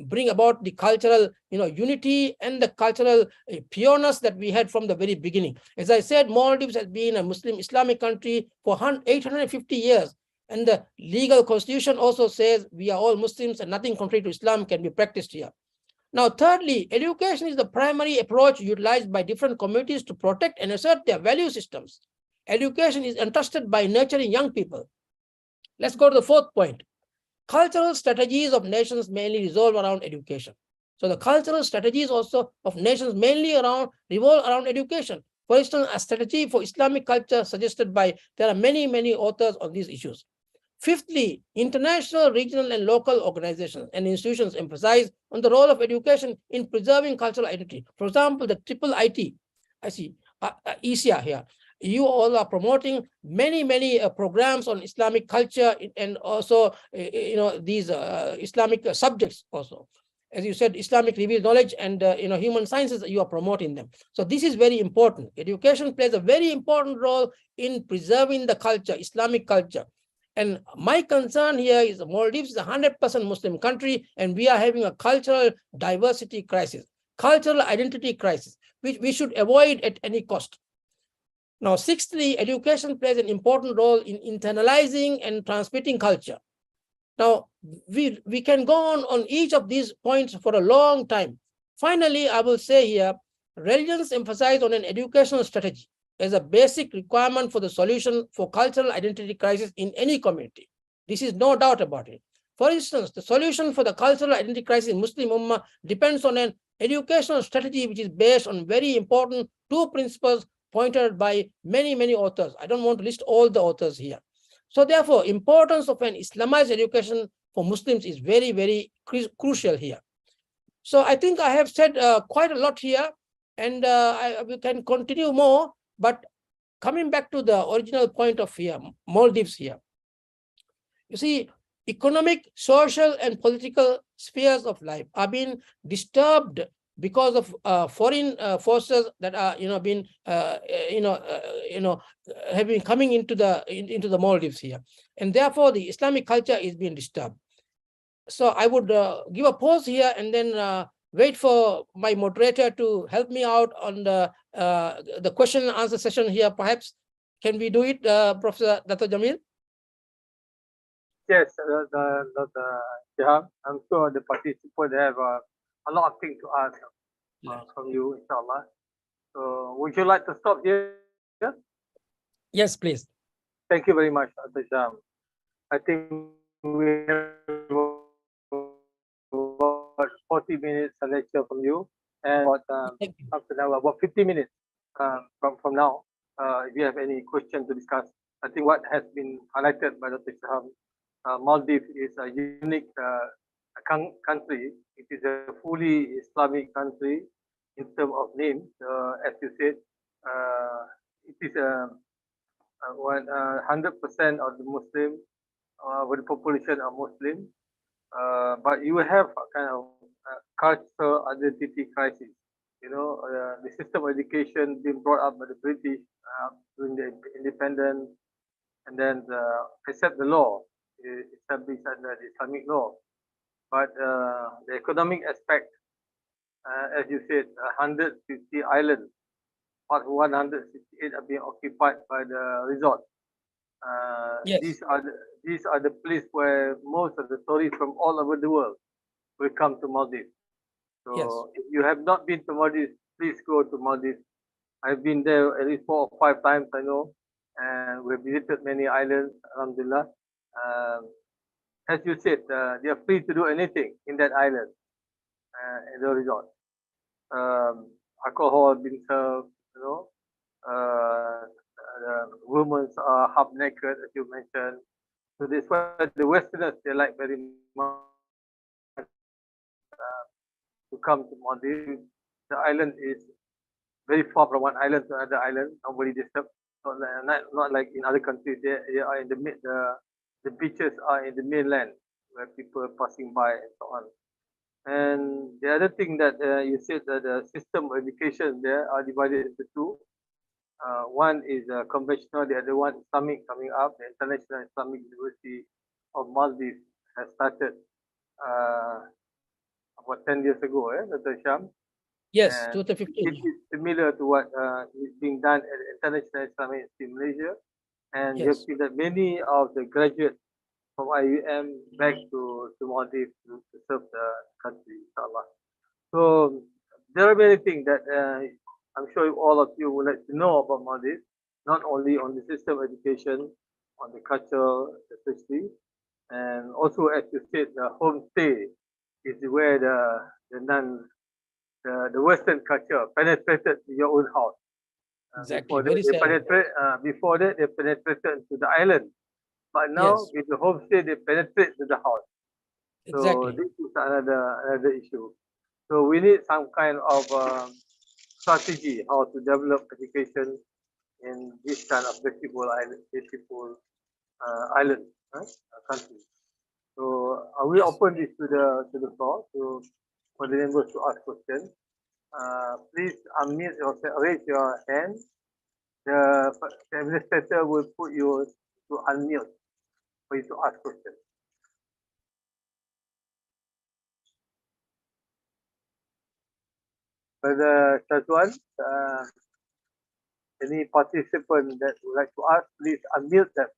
bring about the cultural, unity and the cultural pureness that we had from the very beginning. As I said, Maldives has been a Muslim Islamic country for 850 years. And the legal constitution also says we are all Muslims and nothing contrary to Islam can be practiced here. Now, thirdly, education is the primary approach utilized by different communities to protect and assert their value systems. Education is entrusted by nurturing young people. Let's go to the fourth point. Cultural strategies of nations mainly revolve around education. So the cultural strategies also of nations mainly revolve around education. For instance, a strategy for Islamic culture suggested by, there are many, many authors on these issues. Fifthly, international, regional, and local organizations and institutions emphasize on the role of education in preserving cultural identity. For example, the IIIT, I see, ESEA here. You all are promoting many, many programs on Islamic culture and also, these Islamic subjects also. As you said, Islamic revealed knowledge and, human sciences, you are promoting them. So this is very important. Education plays a very important role in preserving the culture, Islamic culture. And my concern here is Maldives is a 100% Muslim country, and we are having a cultural diversity crisis, cultural identity crisis, which we should avoid at any cost. Now, sixthly, education plays an important role in internalizing and transmitting culture. Now, we can go on each of these points for a long time. Finally, I will say here, religions emphasize on an educational strategy as a basic requirement for the solution for cultural identity crisis in any community. This is no doubt about it. For instance, the solution for the cultural identity crisis in Muslim Ummah depends on an educational strategy which is based on very important two principles pointed by many, many authors. I don't want to list all the authors here. So therefore, importance of an Islamized education for Muslims is very, very crucial here. So I think I have said quite a lot here, and we can continue more, but coming back to the original point of here, Maldives here. You see, economic, social, and political spheres of life are being disturbed because of foreign forces that are, have been coming into the Maldives here, and therefore the Islamic culture is being disturbed. So I would give a pause here and then wait for my moderator to help me out on the question and answer session here. Perhaps can we do it, Professor Dato Jamil? Yes, Shiham, I'm sure the participants have a lot of things to ask from you, inshallah. So would you like to stop here? Yes, please. Thank you very much, Dr. Shiham. I think we have about 40 minutes a lecture from you, and about 50 minutes from now. If you have any question to discuss, I think what has been highlighted by Dr. Shiham, Maldives is a unique country. It is a fully Islamic country in terms of name. As you said, it is 100% of the Muslim, with the population are Muslim, but you have a kind of cultural identity crisis. The system of education being brought up by the British during the independence, and then accept the law established under the Islamic law. But the economic aspect, as you said, 150 islands, part 168 are being occupied by the resort. Yes. These are the place where most of the tourists from all over the world will come to Maldives. So Yes. if you have not been to Maldives, please go to Maldives. I've been there at least 4 or 5 times, I know, and we've visited many islands, alhamdulillah. As you said, they are free to do anything in that island, in the resort. Alcohol being served, women are half naked, as you mentioned. So that's why the Westerners, they like very much to come to Maldives. The island is very far from one island to another island. Nobody disturbs. Not like in other countries. They are in the mid. The beaches are in the mainland where people are passing by and so on. And the other thing that you said that the system of education there are divided into two. One is conventional, the other one Islamic coming up. The International Islamic University of Maldives has started about 10 years ago, Dr. Sham. Yes, And 2015. it is similar to what is being done at the International Islamic University in Malaysia. And you have Yes. seen that many of the graduates from IUM back to Maldives to serve the country, inshallah. So there are many things that I'm sure all of you would like to know about Maldives, not only on the system of education, on the culture especially, and also as you said, the homestay is where the Western culture penetrated your own house. Exactly. Very sad. Before that, they penetrated to the island. But now, Yes. with the homestay, they penetrate to the house. So Exactly. this is another issue. So we need some kind of strategy how to develop education in this kind of beautiful island country. So we Yes. open this to the floor for the members to ask questions. Please unmute yourself, raise your hand. The administrator will put you to unmute for you to ask questions. Brother Shazwan, any participant that would like to ask, please unmute them.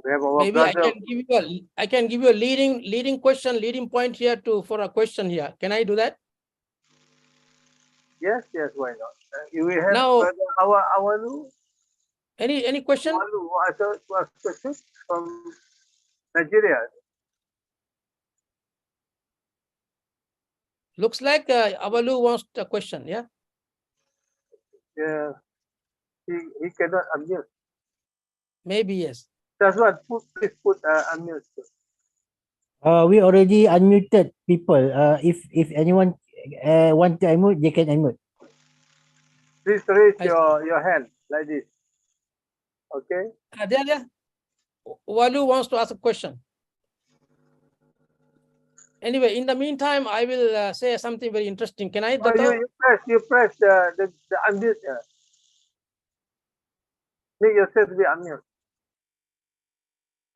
We have our Maybe brother. I can give you a leading question, leading point here for a question here. Can I do that? Yes, why not? We have Now, brother Awalu. any question? Awalu to ask questions from Nigeria. Looks like Awalu wants a question, yeah? Yeah, he cannot unmute. Maybe yes. Shazwan, please put unmute. We already unmuted people. If anyone want to unmute, they can unmute. Please raise your hand like this. Okay. There. Walu wants to ask a question. Anyway, in the meantime, I will say something very interesting. Can I? You press the unmute. Make yourself be unmute.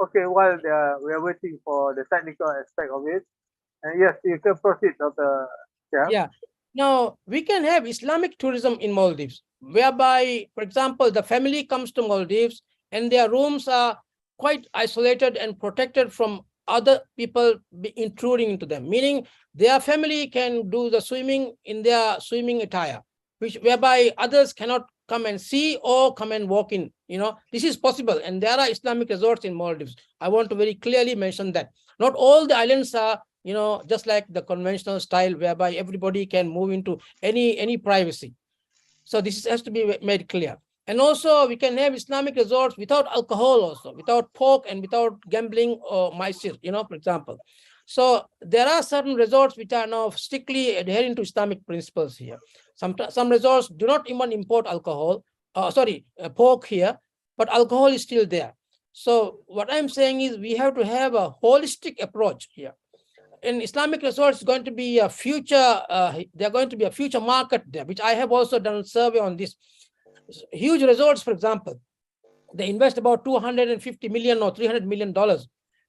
Okay, while we are waiting for the technical aspect of it, and yes, you can proceed, Dr. Shiham. Yeah. Now, we can have Islamic tourism in Maldives, whereby, for example, the family comes to Maldives and their rooms are quite isolated and protected from other people intruding into them, meaning their family can do the swimming in their swimming attire, whereby others cannot come and see or come and walk in. This is possible, and there are Islamic resorts in Maldives. I want to very clearly mention that. Not all the islands are just like the conventional style whereby everybody can move into any privacy. So this has to be made clear. And also we can have Islamic resorts without alcohol also, without pork and without gambling or maisir, for example. So there are certain resorts which are now strictly adhering to Islamic principles here. Some resorts do not even import alcohol, pork here, but alcohol is still there. So what I'm saying is we have to have a holistic approach here. In Islamic resorts is going to be a future, they're going to be a future market there, which I have also done a survey on this. Huge resorts, for example, they invest about $250 million or $300 million.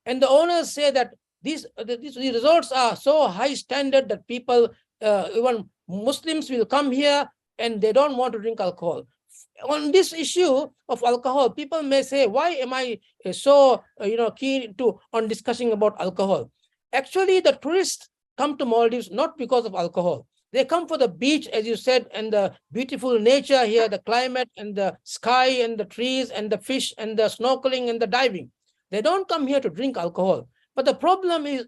And the owners say that these resorts are so high standard that people, even Muslims will come here and they don't want to drink alcohol. On this issue of alcohol, people may say, why am I so keen on discussing about alcohol? Actually, the tourists come to Maldives not because of alcohol. They come for the beach, as you said, and the beautiful nature here, the climate and the sky and the trees and the fish and the snorkeling and the diving. They don't come here to drink alcohol. But the problem is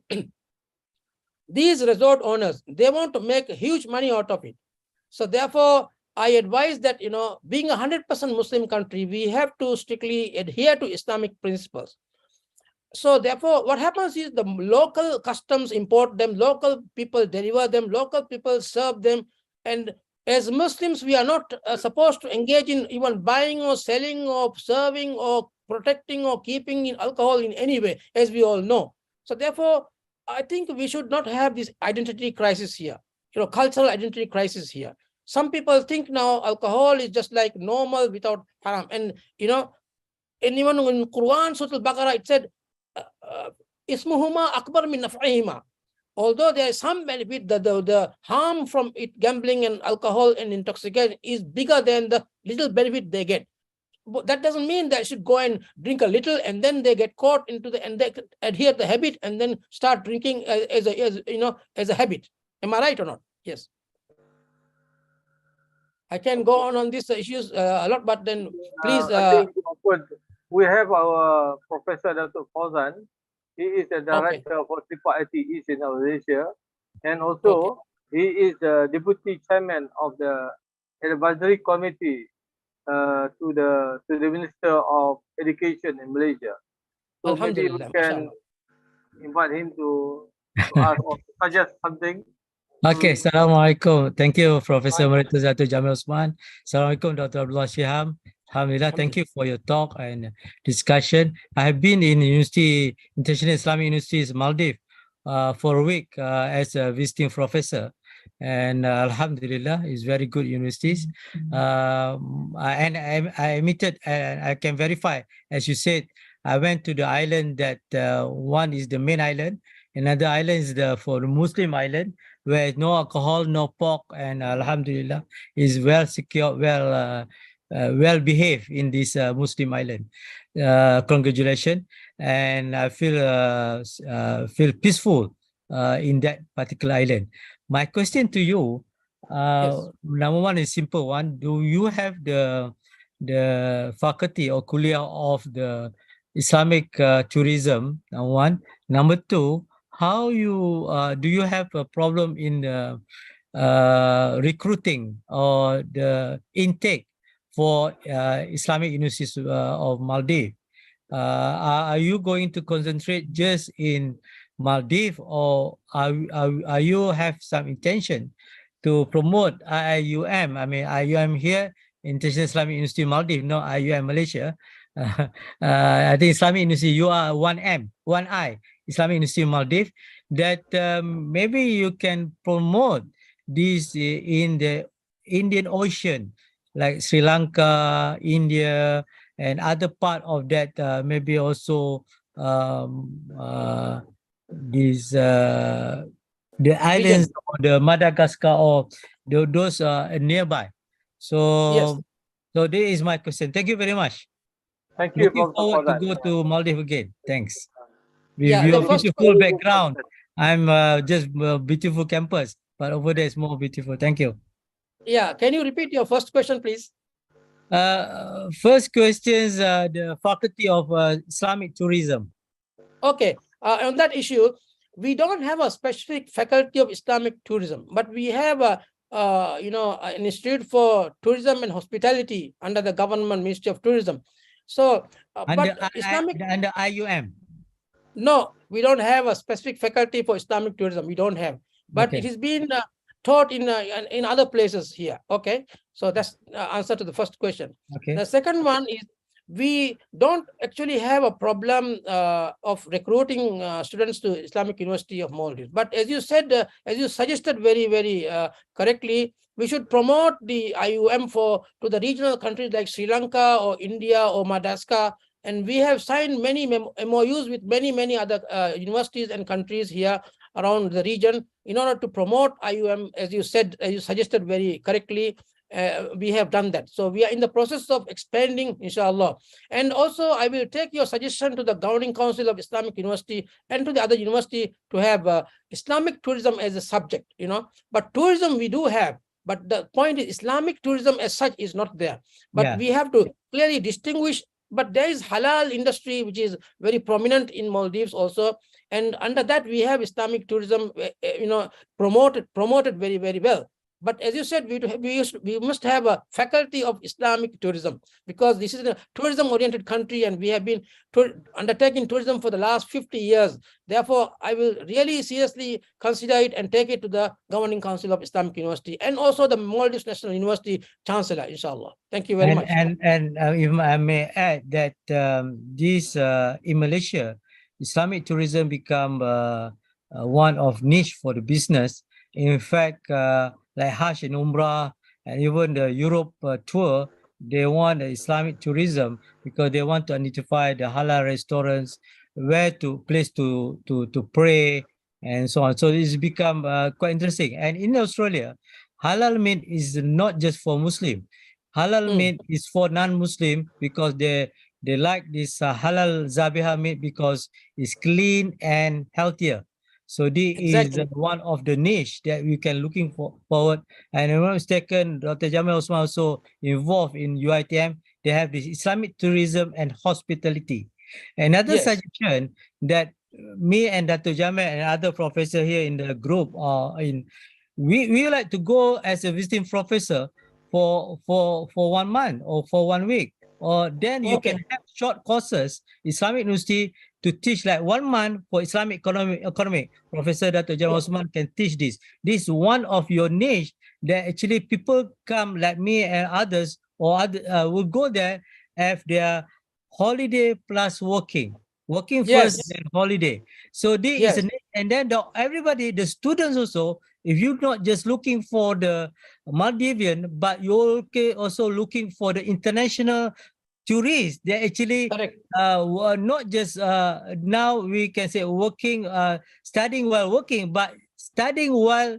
these resort owners, they want to make huge money out of it. So therefore, I advise that, being 100% Muslim country, we have to strictly adhere to Islamic principles. So therefore, what happens is the local customs import them, local people deliver them, local people serve them. And as Muslims, we are not supposed to engage in even buying or selling or serving or protecting or keeping in alcohol in any way, as we all know. So therefore, I think we should not have this identity crisis here, cultural identity crisis here. Some people think now alcohol is just like normal without haram. And, and even in Quran, Surah Al-Baqarah, it said, Ismuhuma akbar min naf'ihima. Although there is some benefit, the harm from it, gambling and alcohol and intoxication, is bigger than the little benefit they get. But that doesn't mean they should go and drink a little and then they get caught into and they adhere to the habit and then start drinking as a habit. Am I right or not? Yes. I can go on these issues a lot, but then please. I think we have our Professor Dato Hassan. He is the director for IIIT in Malaysia, and also he is the deputy chairman of the advisory committee to the Minister of Education in Malaysia. So maybe we can invite him to ask or suggest something. Okay, Assalamualaikum. Thank you, Professor Emeritus Dato Jamil Osman. Assalamualaikum, Dr. Abdullah Shiham. Alhamdulillah, thank you for your talk and discussion. I have been in International Islamic Universities, Maldives, for a week as a visiting professor. And Alhamdulillah, it's very good universities. And I admitted, and I can verify, as you said, I went to the island that one is the main island, another island is for the Muslim island, where no alcohol, no pork, and Alhamdulillah is well secured, well behaved in this Muslim island. Congratulations, and I feel peaceful in that particular island. My question to you, number one is simple one. Do you have the faculty or kuliah of the Islamic tourism? Number one. Number two, how do you have a problem in the recruiting or the intake for Islamic universities of Maldives? Are you going to concentrate just in Maldives, or are you have some intention to promote IIUM? I mean, IIUM here, International Islamic University Maldives, no IIUM Malaysia. I think Islamic University, you are 1M, 1I, Islamic University Maldives, that maybe you can promote this in the Indian Ocean, like Sri Lanka, India, and other part of that, maybe also the islands or the Madagascar or those nearby. So, so this is my question. Thank you very much. Thank you. Looking forward to go to Maldives again. Thanks. With Yeah, your beautiful background. I'm just beautiful campus, but over there is more beautiful. Thank you. Yeah, can you repeat your first question, please? First question is the Faculty of Islamic Tourism. Okay, on that issue, we don't have a specific Faculty of Islamic Tourism, but we have an Institute for Tourism and Hospitality under the Government Ministry of Tourism. So, under IIUM. No, we don't have a specific faculty for Islamic tourism. We don't have, but it has been taught in other places here. Okay, so that's the answer to the first question. Okay. The second one is we don't actually have a problem of recruiting students to Islamic University of Maldives. But as you said, as you suggested very, very correctly, we should promote the IUM to the regional countries like Sri Lanka or India or Madagascar. And we have signed many MOUs with many other universities and countries here around the region in order to promote IUM, as you said, as you suggested very correctly. We have done that. So we are in the process of expanding, inshallah. And also, I will take your suggestion to the Governing Council of Islamic University and to the other university to have Islamic tourism as a subject, But tourism we do have. But the point is, Islamic tourism as such is not there. But we have to clearly distinguish. But there is halal industry, which is very prominent in Maldives also. And under that, we have Islamic tourism, promoted very, very well. But as you said, we must have a faculty of Islamic tourism, because this is a tourism-oriented country, and we have been undertaking tourism for the last 50 years. Therefore, I will really seriously consider it and take it to the Governing Council of Islamic University and also the Maldives National University Chancellor, inshallah. Thank you very much. And if I may add that in Malaysia, Islamic tourism become one of niche for the business. In fact, like Hajj and Umrah and even the Europe tour, they want Islamic tourism because they want to identify the halal restaurants, where to place to pray and so on. So it's become quite interesting. And in Australia, halal meat is not just for Muslim. Halal meat is for non-Muslim because they like this halal zabiha meat because it's clean and healthier. So this is one of the niche that we can looking forward. And if I'm not mistaken, Dr. Jamil Osman also involved in UiTM. They have this Islamic tourism and hospitality. Another suggestion that me and Dr. Jamil and other professor here in the group we like to go as a visiting professor for 1 month or for 1 week, or then you can have short courses, Islamic University, to teach like 1 month for Islamic economy. Professor Dato Jamil Osman can teach this. This is one of your niche that actually people come like me and others or will go there have their holiday plus working first then holiday. So this is and then everybody, the students also, if you're not just looking for the Maldivian, but you're also looking for the international tourists, they actually not just now we can say working, studying while working, but studying while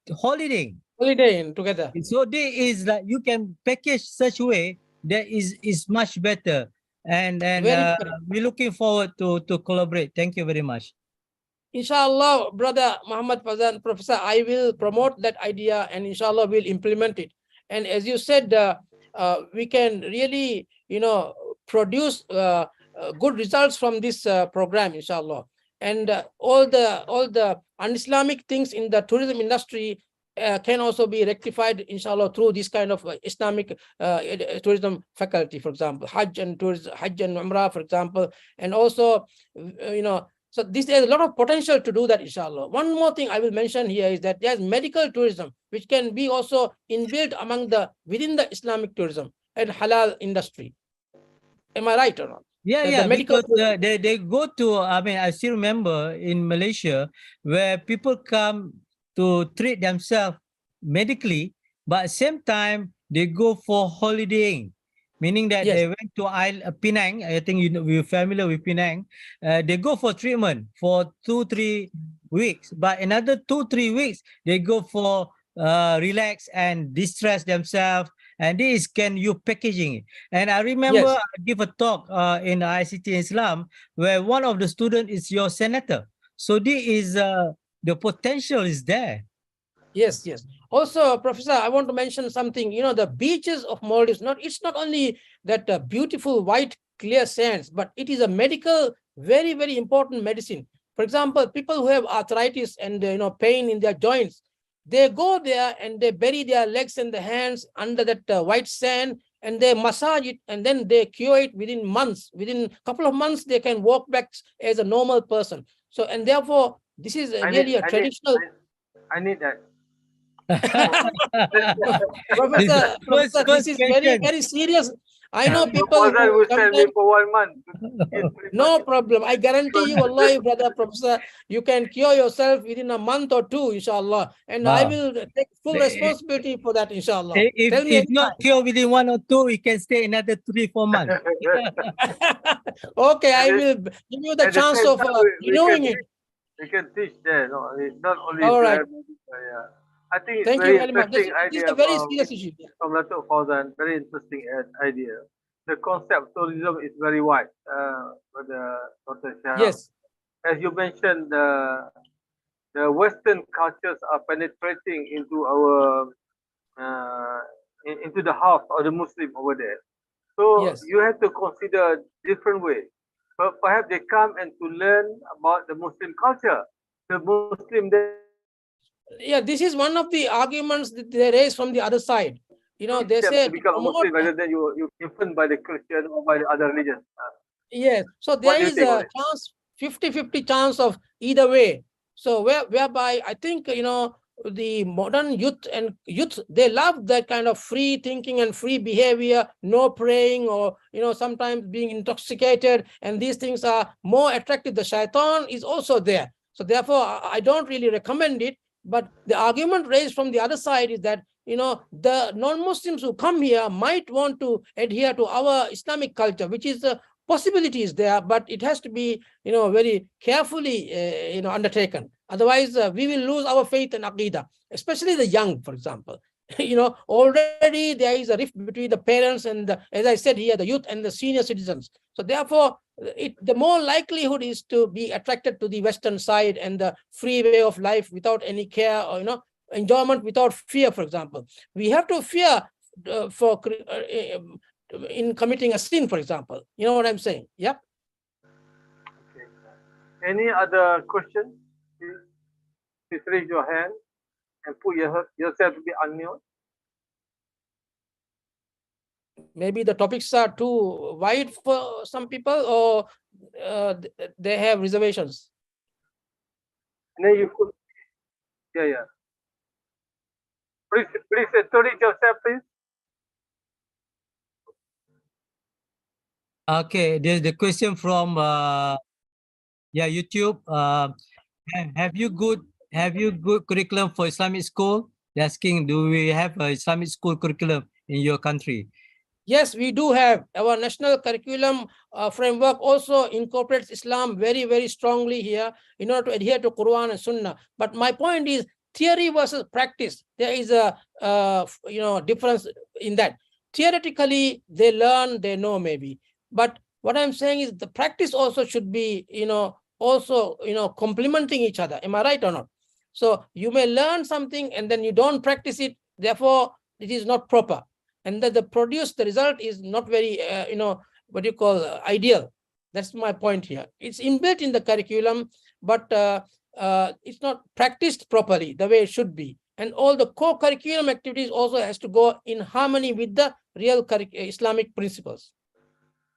holidaying together. So there is like you can package such way that is much better, and we're looking forward to collaborate. Thank you very much. Inshallah, Brother Muhammad Fazan, Professor, I will promote that idea, and inshallah we'll implement it. And as you said, we can really, produce good results from this program, inshallah. And all the un-Islamic things in the tourism industry can also be rectified, inshallah, through this kind of Islamic tourism faculty, for example, Hajj and Umrah, for example, and also, so there's a lot of potential to do that, inshallah. One more thing I will mention here is that there's medical tourism, which can be also inbuilt within the Islamic tourism and halal industry. Am I right or not? Yeah, because they go to, I still remember in Malaysia where people come to treat themselves medically, but at the same time, they go for holidaying. Meaning that they went to Penang. I think you're familiar with Penang. They go for treatment for 2-3 weeks, but another 2-3 weeks they go for relax and distress themselves. And this can you packaging it. And I remember I give a talk in ICT Islam where one of the students is your senator. So this is the potential is there. Yes. Also, Professor, I want to mention something. The beaches of Maldives, it's not only that beautiful white clear sands, but it is a medical, very, very important medicine. For example, people who have arthritis and pain in their joints, they go there and they bury their legs and the hands under that white sand, and they massage it, and then they cure it within months. Within a couple of months, they can walk back as a normal person. So, and therefore, this is really a traditional. I need that. Professor, this is very, very serious. I know people will send me for 1 month. No problem. I guarantee you, wallahi, brother Professor, you can cure yourself within a month or two, inshallah. And I will take full responsibility for that, inshallah. If not cure within 1 or 2, we can stay another 3-4 months. Okay, I will give you the chance of renewing it. We can teach there. No, it's not only. All right. I think it's Thank very you very much. interesting This is idea a very serious issue. From Dato Fawzan. Very interesting idea. The concept of tourism is very wide. For Dr. Shiham. Yes. As you mentioned, the Western cultures are penetrating into our into the house of the Muslim over there. So you have to consider different ways. But perhaps they come and to learn about the Muslim culture. The Muslim there Yeah, this is one of the arguments that they raise from the other side. You know, they Step say to become a promote, Muslim rather than you influenced by the Christian or by the other religion. yes. So What there do you is think on a it? chance, 50-50 chance of either way. So whereby I think, you know, the modern youth, they love that kind of free thinking and free behavior, no praying or, you know, sometimes being intoxicated. And these things are more attractive. The shaitan is also there. So therefore, I don't really recommend it. But the argument raised from the other side is that, you know, the non-Muslims who come here might want to adhere to our Islamic culture, which is the possibility is there, but it has to be, you know, very carefully, you know, undertaken. Otherwise, we will lose our faith and aqidah, especially the young, for example. You know, already there is a rift between the parents and, as I said here, the youth and the senior citizens. So therefore, the more likelihood is to be attracted to the Western side and the free way of life without any care or, you know, enjoyment without fear, for example. We have to fear in committing a sin, for example. You know what I'm saying? Yep. Okay. Any other questions? Please raise your hand and put yourself to be unmute. Maybe the topics are too wide for some people, or they have reservations. And then you could, yeah. Please introduce yourself, please. Okay, there's the question from YouTube. Have you good curriculum for Islamic school? They're asking, do we have a Islamic school curriculum in your country? Yes, we do have. Our national curriculum framework also incorporates Islam very, very strongly here in order to adhere to Quran and Sunnah. But my point is theory versus practice. There is a you know, difference in that. Theoretically, they learn, they know maybe. But what I'm saying is the practice also should be, you know, also, you know, complementing each other. Am I right or not? So you may learn something and then you don't practice it. Therefore, it is not proper. And that the result is not very, you know, what you call ideal. That's my point here. It's inbuilt in the curriculum, but it's not practiced properly the way it should be. And all the co-curriculum activities also has to go in harmony with the real Islamic principles.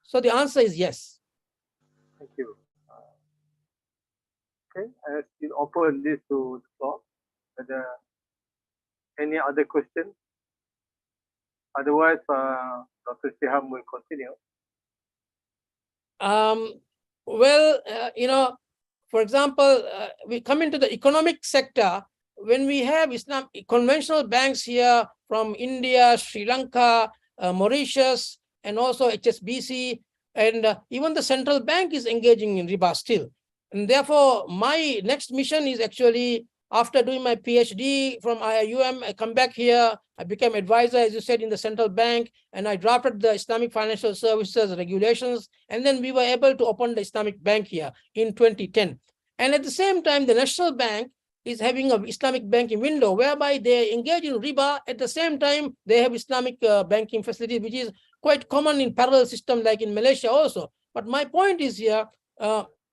So the answer is yes. Thank you. Okay, I still open this to the floor. Any other questions? Otherwise, Dr. Shiham will continue. Well, you know, for example, we come into the economic sector when we have conventional banks here from India, Sri Lanka, Mauritius, and also HSBC, and even the central bank is engaging in riba still. And therefore, my next mission is actually, after doing my PhD from IIUM, I come back here. I became advisor, as you said, in the central bank, and I drafted the Islamic Financial Services regulations. And then we were able to open the Islamic Bank here in 2010. And at the same time, the National Bank is having an Islamic banking window whereby they engage in riba. At the same time, they have Islamic banking facilities, which is quite common in parallel system like in Malaysia also. But my point is here,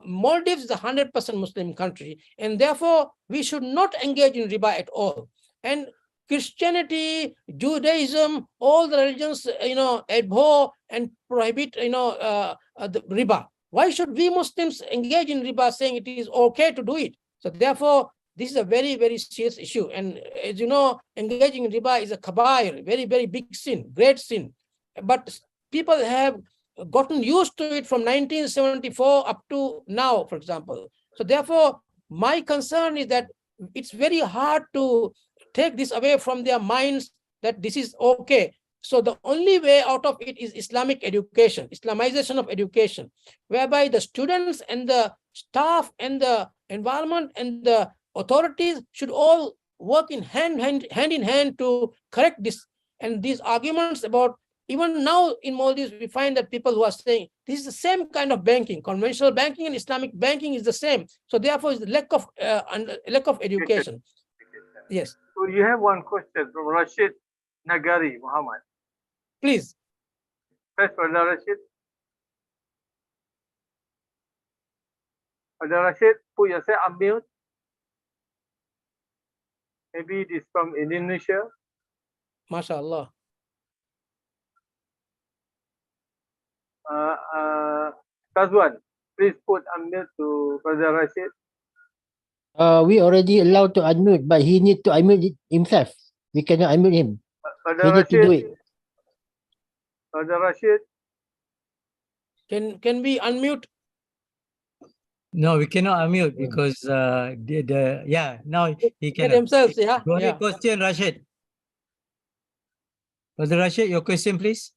Maldives is a 100% Muslim country, and therefore we should not engage in riba at all. And Christianity, Judaism, all the religions, you know, abhor and prohibit, you know, the riba. Why should we Muslims engage in riba, saying it is okay to do it? So therefore, this is a very, very serious issue. And as you know, engaging in riba is a kabair, very, very big sin, great sin. But people have gotten used to it from 1974 up to now, for example. So therefore, my concern is that it's very hard to take this away from their minds that this is okay. So the only way out of it is Islamic education, Islamization of education, whereby the students and the staff and the environment and the authorities should all work in hand in hand to correct this. And these arguments about, even now in Maldives, we find that people who are saying this is the same kind of banking, conventional banking and Islamic banking is the same. So therefore, it's the lack of education. Yes, So you have one question from Rashid Nagari Muhammad. please. First, Brother Rashid. Brother Rashid, put yourself unmute. Maybe it is from Indonesia. MashaAllah. Kazwan, please put unmute to Brother Rashid. We already allowed to unmute, but he need to unmute himself. We cannot unmute him. He Brother need to do Rashid, it. Brother Rashid, Can we unmute? No, we cannot unmute because now he They cannot. themselves, yeah. Go ahead, Yeah. question, Rashid. Brother Rashid, your question, please.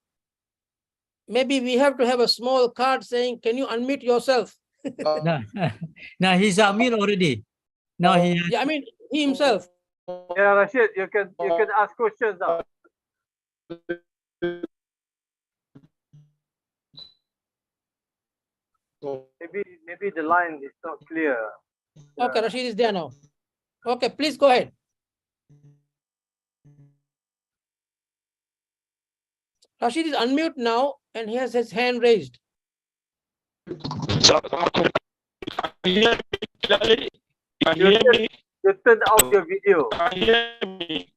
Maybe we have to have a small card saying, can you unmute yourself? No, no, he's unmute already. Now he has, Yeah, I mean, he himself. yeah, Rashid, you can ask questions now. Maybe the line is not clear. Okay, Rashid is there now. Okay, please go ahead. Rashid is unmute now and he has his hand raised. Can you hear me clearly? Can you You hear me? turn off your video. Can you hear me?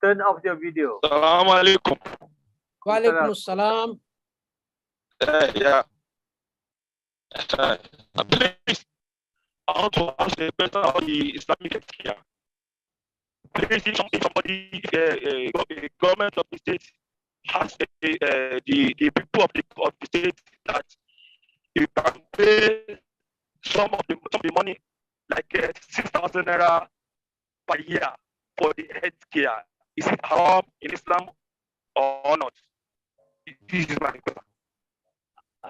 Turn off your video. Assalamu alaikum. Wa alaikum assalam. Yeah. Please, I want to ask a question about the Islamic here. Please, if somebody, government of the state has the people of the state that you can pay some of the money, like 6,000 naira per year for the health care. Is it haram in Islam or not? This is my question.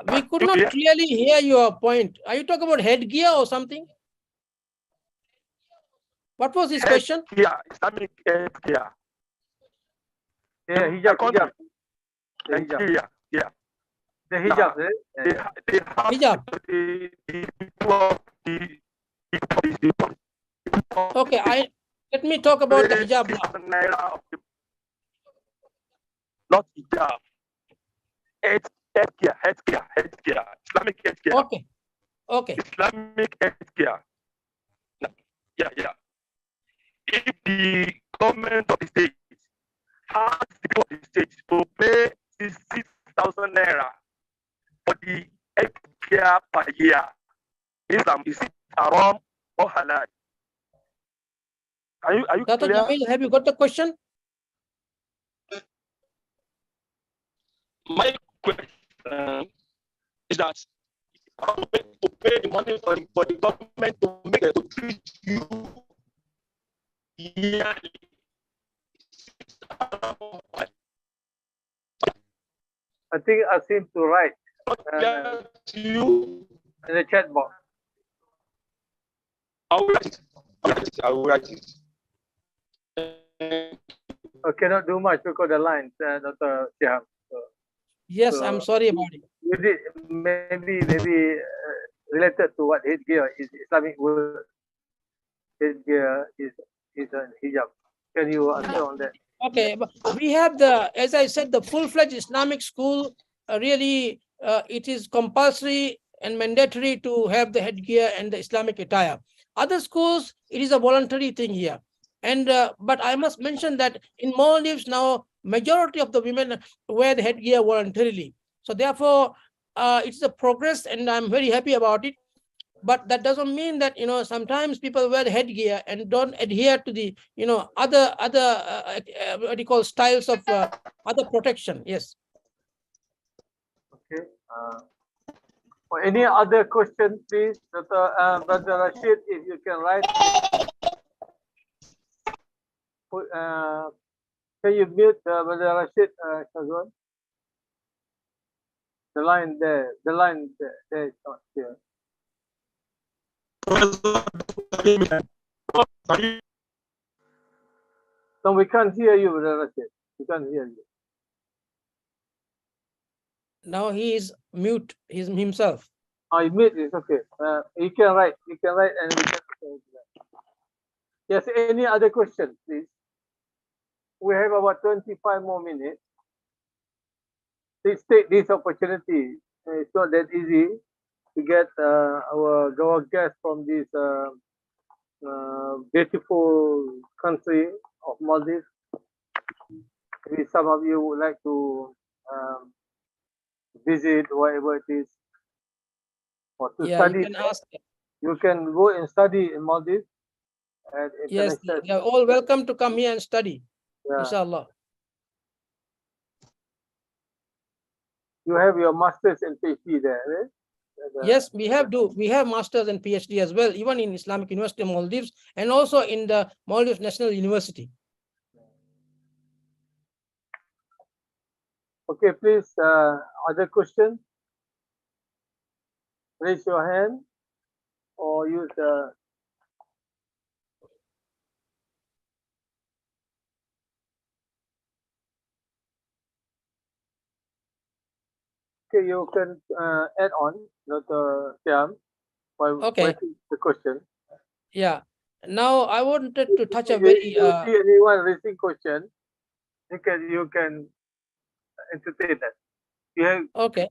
We could not clearly hear your point. Are you talking about headgear or something? What was his question? Yeah, Islamic health care. Yeah, hijab. The hijab. Nigeria, yeah. The hijab, eh? They have Hijab. the people of the Okay, let me talk about the hijab now. Not hijab. Healthcare. Islamic healthcare. Okay. Islamic healthcare. Yeah. If the government of the state has the people of the state to pay 6,000 naira for the healthcare per year, Islam, is it haram or halal? Are you Dato clear? Jamil, have you got the question? My question is that how to pay the money for the government to make it to treat you yearly. I think I seem to write You, in the chat box. I will write it. I cannot do much because the lines, Dr. Shiham. Yes, I'm sorry about it. You did maybe related to what headgear is. Islamic word. Headgear is a hijab. Can you answer on that? Okay, but we have as I said, the full-fledged Islamic school. Really, it is compulsory and mandatory to have the headgear and the Islamic attire. Other schools, it is a voluntary thing here. And but I must mention that in Maldives now, majority of the women wear the headgear voluntarily. So therefore, it's a progress, and I'm very happy about it. But that doesn't mean that sometimes people wear the headgear and don't adhere to the other what do you call styles of other protection. Yes. Okay. For any other question, please, Brother Rashid, if you can write. Can you mute Brother Rashid, Shazwan? The line there is not clear. No, we can't hear you, Brother Rashid. We can't hear you. Now he is mute. He's himself. Oh, mute is okay. You can write. You can write, and we can. Yes. Any other questions, please? We have about 25 more minutes. Please take this opportunity. It's not that easy to get our guest from this beautiful country of Maldives. Maybe some of you would like to visit whatever it is or to Yeah, study. you can ask. You can go and study in Maldives at Yes, international. they are all welcome to come here and study. Yeah. Inshallah. You have your masters and PhD there, right? Yes, we have masters and PhD as well, even in Islamic University of Maldives and also in the Maldives National University. Okay, please, other questions? Raise your hand or use the. Okay, you can add on, Dr. Shiham, by Okay. waiting the question. Yeah. Now I wanted to touch a If very you see anyone raising question, you can entertain that. okay.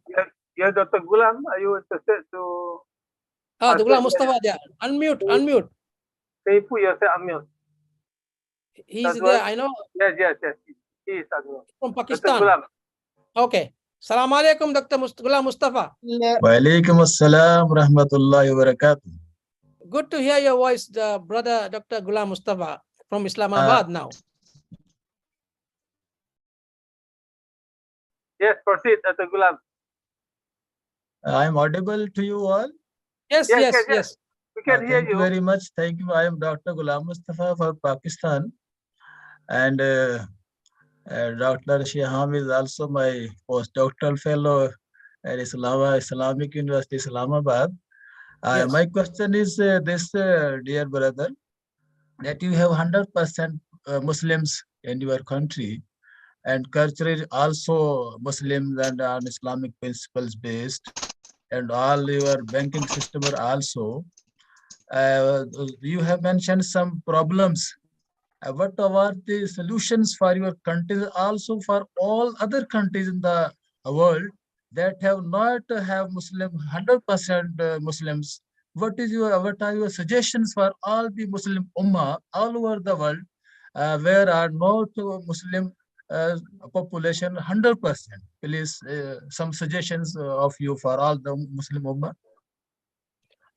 You have Dr. Gulam. Are you interested to? The Ghulam Mustafa there. Unmute. Can you put yourself on mute? He's That's there. why- I know, Yes. He is on mute. from Dr. Pakistan. Gulam. Okay. Salaam alaikum, Dr. Ghulam Mustafa. Walaikum assalam rahmatullahi wabarakatuh. Good to hear your voice, brother Dr. Ghulam Mustafa from Islamabad now. Yes, proceed, Dr. Gulam. I am audible to you all. Yes. We can hear Thank you you. very much. Thank you. I am Dr. Ghulam Mustafa for Pakistan. And Dr. Shiham is also my postdoctoral fellow at Islamic University, Islamabad. Yes. My question is this, dear brother, that you have 100% Muslims in your country, and culture is also Muslims and on Islamic principles based, and all your banking system are also. You have mentioned some problems. What are the solutions for your countries, also for all other countries in the world that have not have Muslim 100% Muslims? What are your suggestions for all the Muslim Ummah all over the world where are not Muslim population 100%? Please, some suggestions of you for all the Muslim Ummah.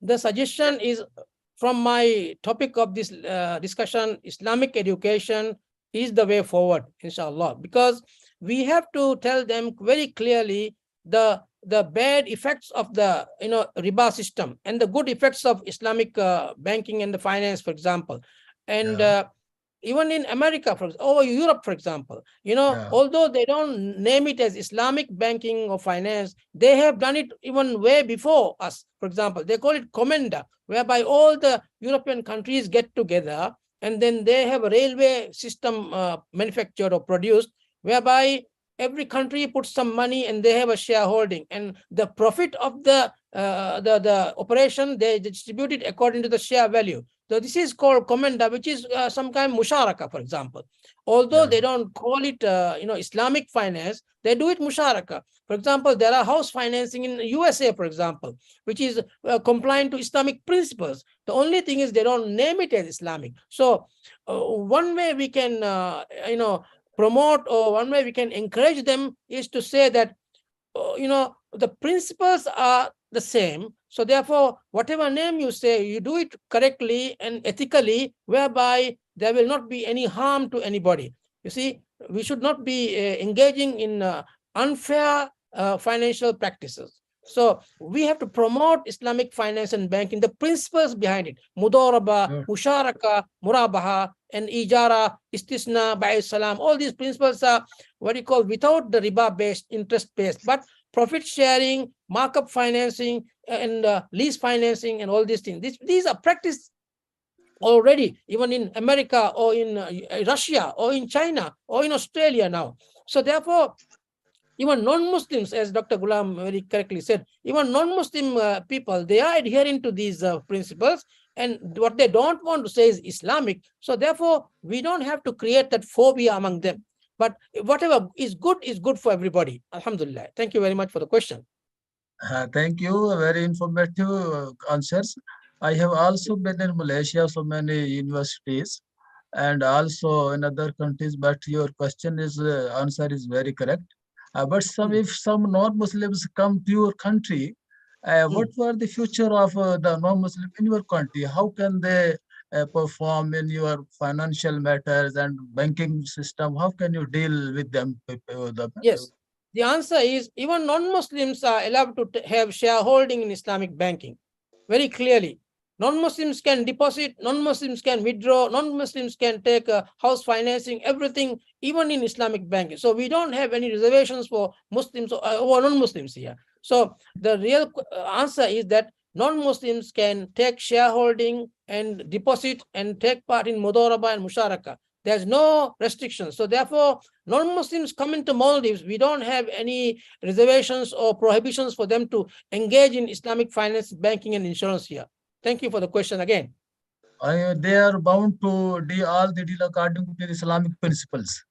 The suggestion is from my topic of this discussion, Islamic education is the way forward, inshallah, because we have to tell them very clearly the bad effects of the riba system and the good effects of Islamic banking and the finance, for example. And even in America, or Europe, for example, although they don't name it as Islamic banking or finance, they have done it even way before us. For example, they call it Comenda, whereby all the European countries get together and then they have a railway system manufactured or produced, whereby every country puts some money and they have a shareholding, and the profit of the operation, they distribute it according to the share value. So this is called Comenda, which is some kind of musharaka, for example. Although they don't call it Islamic finance, they do it musharaka. For example, there are house financing in USA, for example, which is compliant to Islamic principles. The only thing is they don't name it as Islamic. So one way we can promote, or one way we can encourage them, is to say that the principles are the same. So therefore, whatever name you say, you do it correctly and ethically, whereby there will not be any harm to anybody. You see, we should not be engaging in unfair financial practices. So we have to promote Islamic finance and banking, the principles behind it: mudaraba, musharaka, murabaha, and ijara, istisna, ba'is salam. All these principles are what you call without the riba-based, interest-based, but profit sharing, markup financing, and lease financing, and all these things. These are practiced already, even in America, or in Russia, or in China, or in Australia now. So therefore, even non-Muslims, as Dr. Ghulam very correctly said, even non-Muslim people, they are adhering to these principles, and what they don't want to say is Islamic. So therefore, we don't have to create that phobia among them. But whatever is good for everybody. Alhamdulillah. Thank you very much for the question. Thank you. Very informative answers. I have also been in Malaysia, so many universities, and also in other countries. But your question is answer is very correct. But if some non-Muslims come to your country, what were the future of the non-Muslim in your country? How can they perform in your financial matters and banking system? How can you deal with them? Yes. The answer is even non-Muslims are allowed to have shareholding in Islamic banking. Very clearly. Non-Muslims can deposit, non-Muslims can withdraw, non-Muslims can take house financing, everything, even in Islamic banking. So we don't have any reservations for Muslims or non-Muslims here. So the real answer is that non-Muslims can take shareholding and deposit and take part in Mudoraba and Musharaka. There's no restrictions. So therefore, non-Muslims coming to Maldives, we don't have any reservations or prohibitions for them to engage in Islamic finance, banking, and insurance here. Thank you for the question again. They are bound to do all the deal according to the Islamic principles.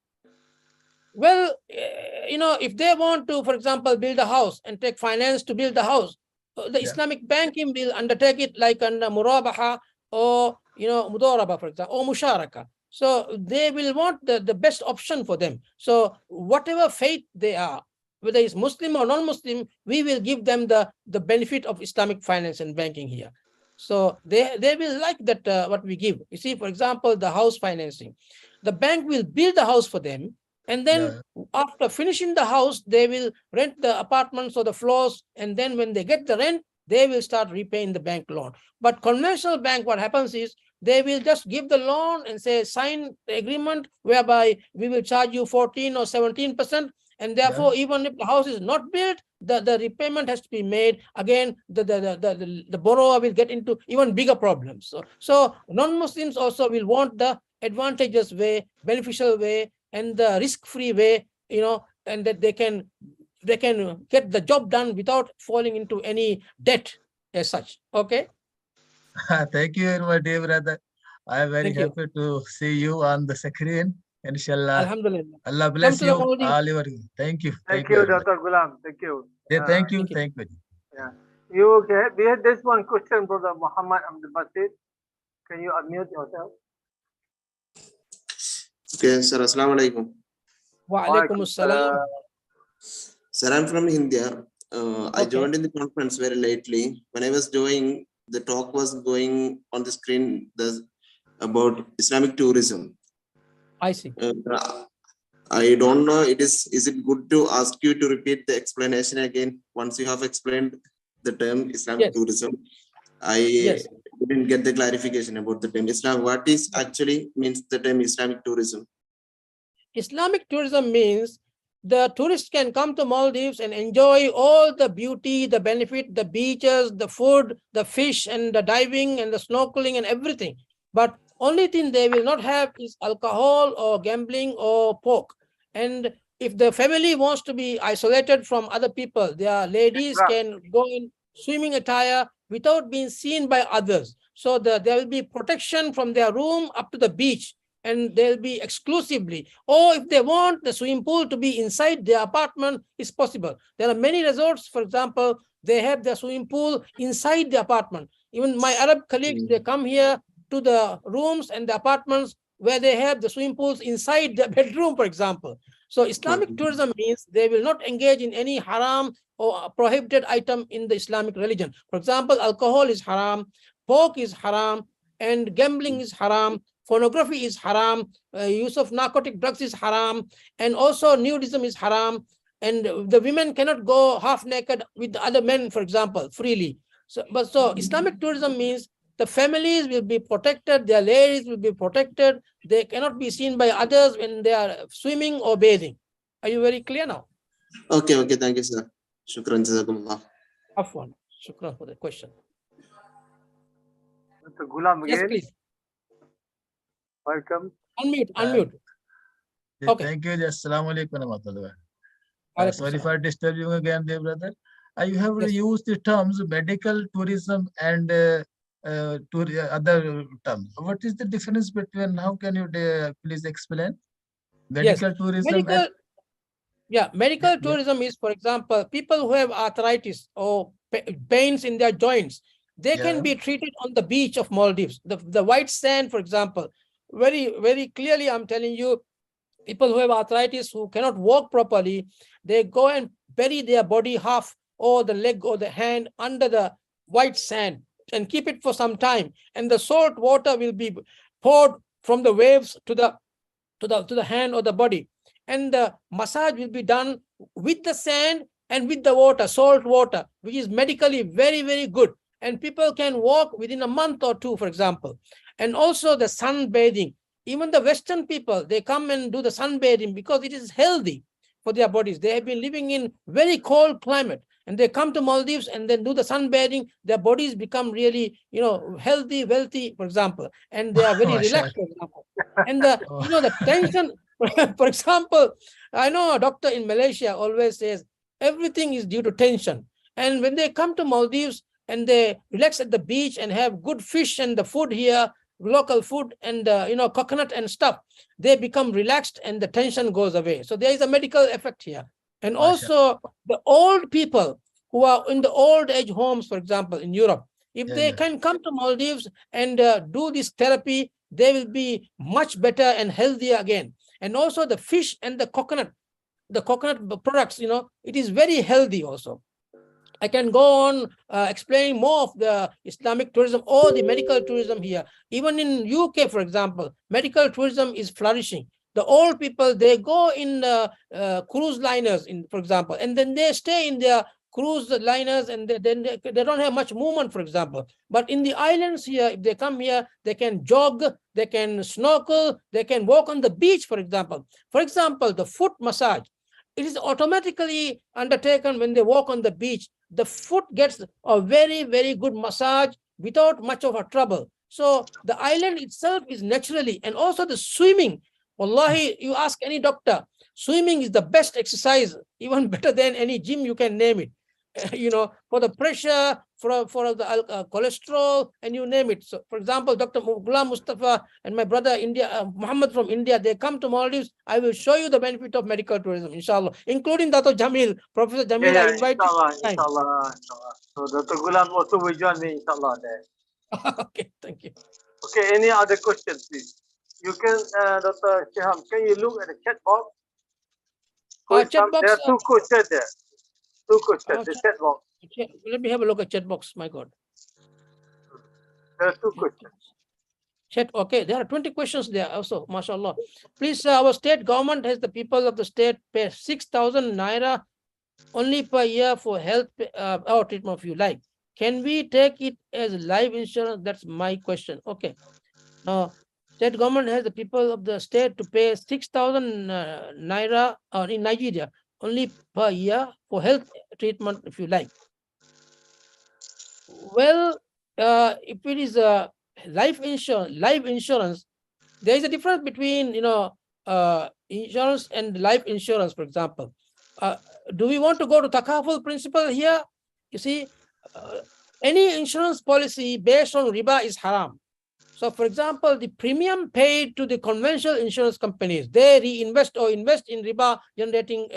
Well, if they want to, for example, build a house and take finance to build the house, the Islamic banking will undertake it like under Murabaha or, Mudoraba, for example, or Musharaka. So they will want the best option for them. So whatever faith they are, whether it's Muslim or non-Muslim, we will give them the benefit of Islamic finance and banking here. So they will like that what we give. You see, for example, the house financing. The bank will build the house for them. And then after finishing the house, they will rent the apartments or the floors. And then when they get the rent, they will start repaying the bank loan. But conventional bank, what happens is they will just give the loan and say, sign the agreement whereby we will charge you 14 or 17%. And therefore, even if the house is not built, the repayment has to be made. Again, the borrower will get into even bigger problems. So non-Muslims also will want the advantageous way, beneficial way, and the risk-free way, and that they can get the job done without falling into any debt as such. Okay. Thank you, my dear brother. I am very happy to see you on the screen. Inshallah. Alhamdulillah. Allah bless you. All your Thank you. Thank you, Dr. Ghulam. Thank you. Thank you. Thank you. Yeah. You okay? We had this one question, Brother Muhammad Abdul Basit. Can you unmute yourself? Okay, sir. Assalamu alaikum. Wa alaikum assalam. Sir, I'm from India. I joined in the conference very lately. When I was doing, the talk was going on the screen about Islamic tourism. I see. I don't know. Is it good to ask you to repeat the explanation again once you have explained the term Islamic tourism? I didn't get the clarification about the term Islam. What is actually means the term Islamic tourism? Islamic tourism means the tourists can come to Maldives and enjoy all the beauty, the benefit, the beaches, the food, the fish, and the diving and the snorkeling and everything. But only thing they will not have is alcohol or gambling or pork. And if the family wants to be isolated from other people, their ladies can go in swimming attire without being seen by others. So there will be protection from their room up to the beach, and they'll be exclusively. Or if they want the swimming pool to be inside their apartment, it's possible. There are many resorts, for example, they have their swimming pool inside the apartment. Even my Arab colleagues, they come here to the rooms and the apartments where they have the swimming pools inside the bedroom, for example. So Islamic tourism means they will not engage in any haram or prohibited item in the Islamic religion. For example, alcohol is haram, pork is haram, and gambling is haram, pornography is haram, use of narcotic drugs is haram, and also nudism is haram, and the women cannot go half naked with the other men, for example, freely. So Islamic tourism means the families will be protected, their ladies will be protected, they cannot be seen by others when they are swimming or bathing. Are you very clear now? Okay, thank you, sir. Shukran, jazakumullah. Afwan. Shukran for the question. Mr. Ghulam again. Yes, please. Welcome. Unmute. Okay. Thank you. Assalamu alaikum. Sorry for disturbing you again, dear brother. You have used the terms medical tourism and other terms. What is the difference between? How can you please explain? Medical tourism. Medical tourism is, for example, people who have arthritis or pains in their joints. they can be treated on the beach of Maldives. The white sand, for example, very, very clearly, I'm telling you, people who have arthritis, who cannot walk properly, they go and bury their body half or the leg or the hand under the white sand and keep it for some time. And the salt water will be poured from the waves to the hand or the body. And the massage will be done with the sand and with the water, salt water, which is medically very, very good. And people can walk within a month or two, for example. And also the sunbathing. Even the Western people, they come and do the sunbathing because it is healthy for their bodies. They have been living in very cold climate, and they come to Maldives and then do the sunbathing. Their bodies become really, healthy, wealthy, for example, and they are very relaxed, for example. And the tension, for example, I know a doctor in Malaysia always says everything is due to tension. And when they come to Maldives and they relax at the beach and have good fish and the food here, local food and coconut and stuff, they become relaxed and the tension goes away. So there is a medical effect here. And also the old people who are in the old age homes, for example, in Europe, if they can come to Maldives and do this therapy, they will be much better and healthier again. And also the fish and the coconut products, it is very healthy also. I can go on explaining more of the Islamic tourism or the medical tourism here. Even in UK, for example, medical tourism is flourishing. The old people, they go in cruise liners, for example, and then they stay in their cruise liners and then they don't have much movement, for example. But in the islands here, if they come here, they can jog, they can snorkel, they can walk on the beach, for example. For example, the foot massage, it is automatically undertaken when they walk on the beach. The foot gets a very, very good massage without much of a trouble. So the island itself is naturally, and also the swimming. Wallahi, you ask any doctor, swimming is the best exercise, even better than any gym you can name it. For the pressure, for the cholesterol, and you name it. So, for example, Dr. Ghulam Mustafa and my brother Muhammad from India, they come to Maldives. I will show you the benefit of medical tourism, inshallah, including Dato Jamil, Professor Jamil. I invite you. Inshallah. So Dr. Ghulam also will join me, inshallah, there. Okay, thank you. Okay, any other questions, please? You can, Dr. Shiham, can you look at the chat box? Chat box. There are two questions there. Two questions, the chat box. Let me have a look at chat box, my God. There are two questions. Chat, okay, there are 20 questions there also, mashallah. Please, our state government has the people of the state pay 6,000 naira only per year for health or treatment if you like. Can we take it as life insurance? That's my question. Okay. Now, state government has the people of the state to pay 6,000 naira in Nigeria only per year for health treatment if you like. Well, if it is a life insurance, there is a difference between insurance and life insurance, for example. Do we want to go to takaful principle here? You see, any insurance policy based on riba is haram. So, for example, the premium paid to the conventional insurance companies, they reinvest or invest in riba generating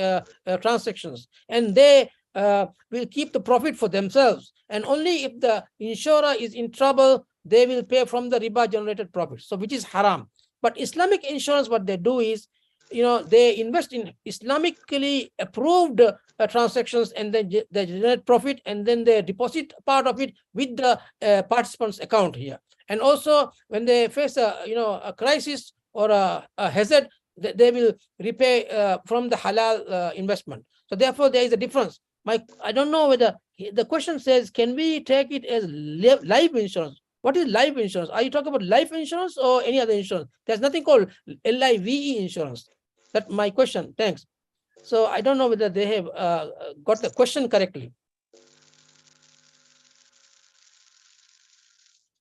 transactions, and they will keep the profit for themselves. And only if the insurer is in trouble, they will pay from the riba generated profit. So, which is haram. But Islamic insurance, what they do is, they invest in Islamically approved transactions, and then they generate profit, and then they deposit part of it with the participant's account here. And also, when they face a crisis or a hazard, they will repay from the halal investment. So therefore, there is a difference. I don't know whether the question says, can we take it as life insurance? What is life insurance? Are you talking about life insurance or any other insurance? There's nothing called LIVE insurance. That's my question. Thanks. So I don't know whether they have got the question correctly.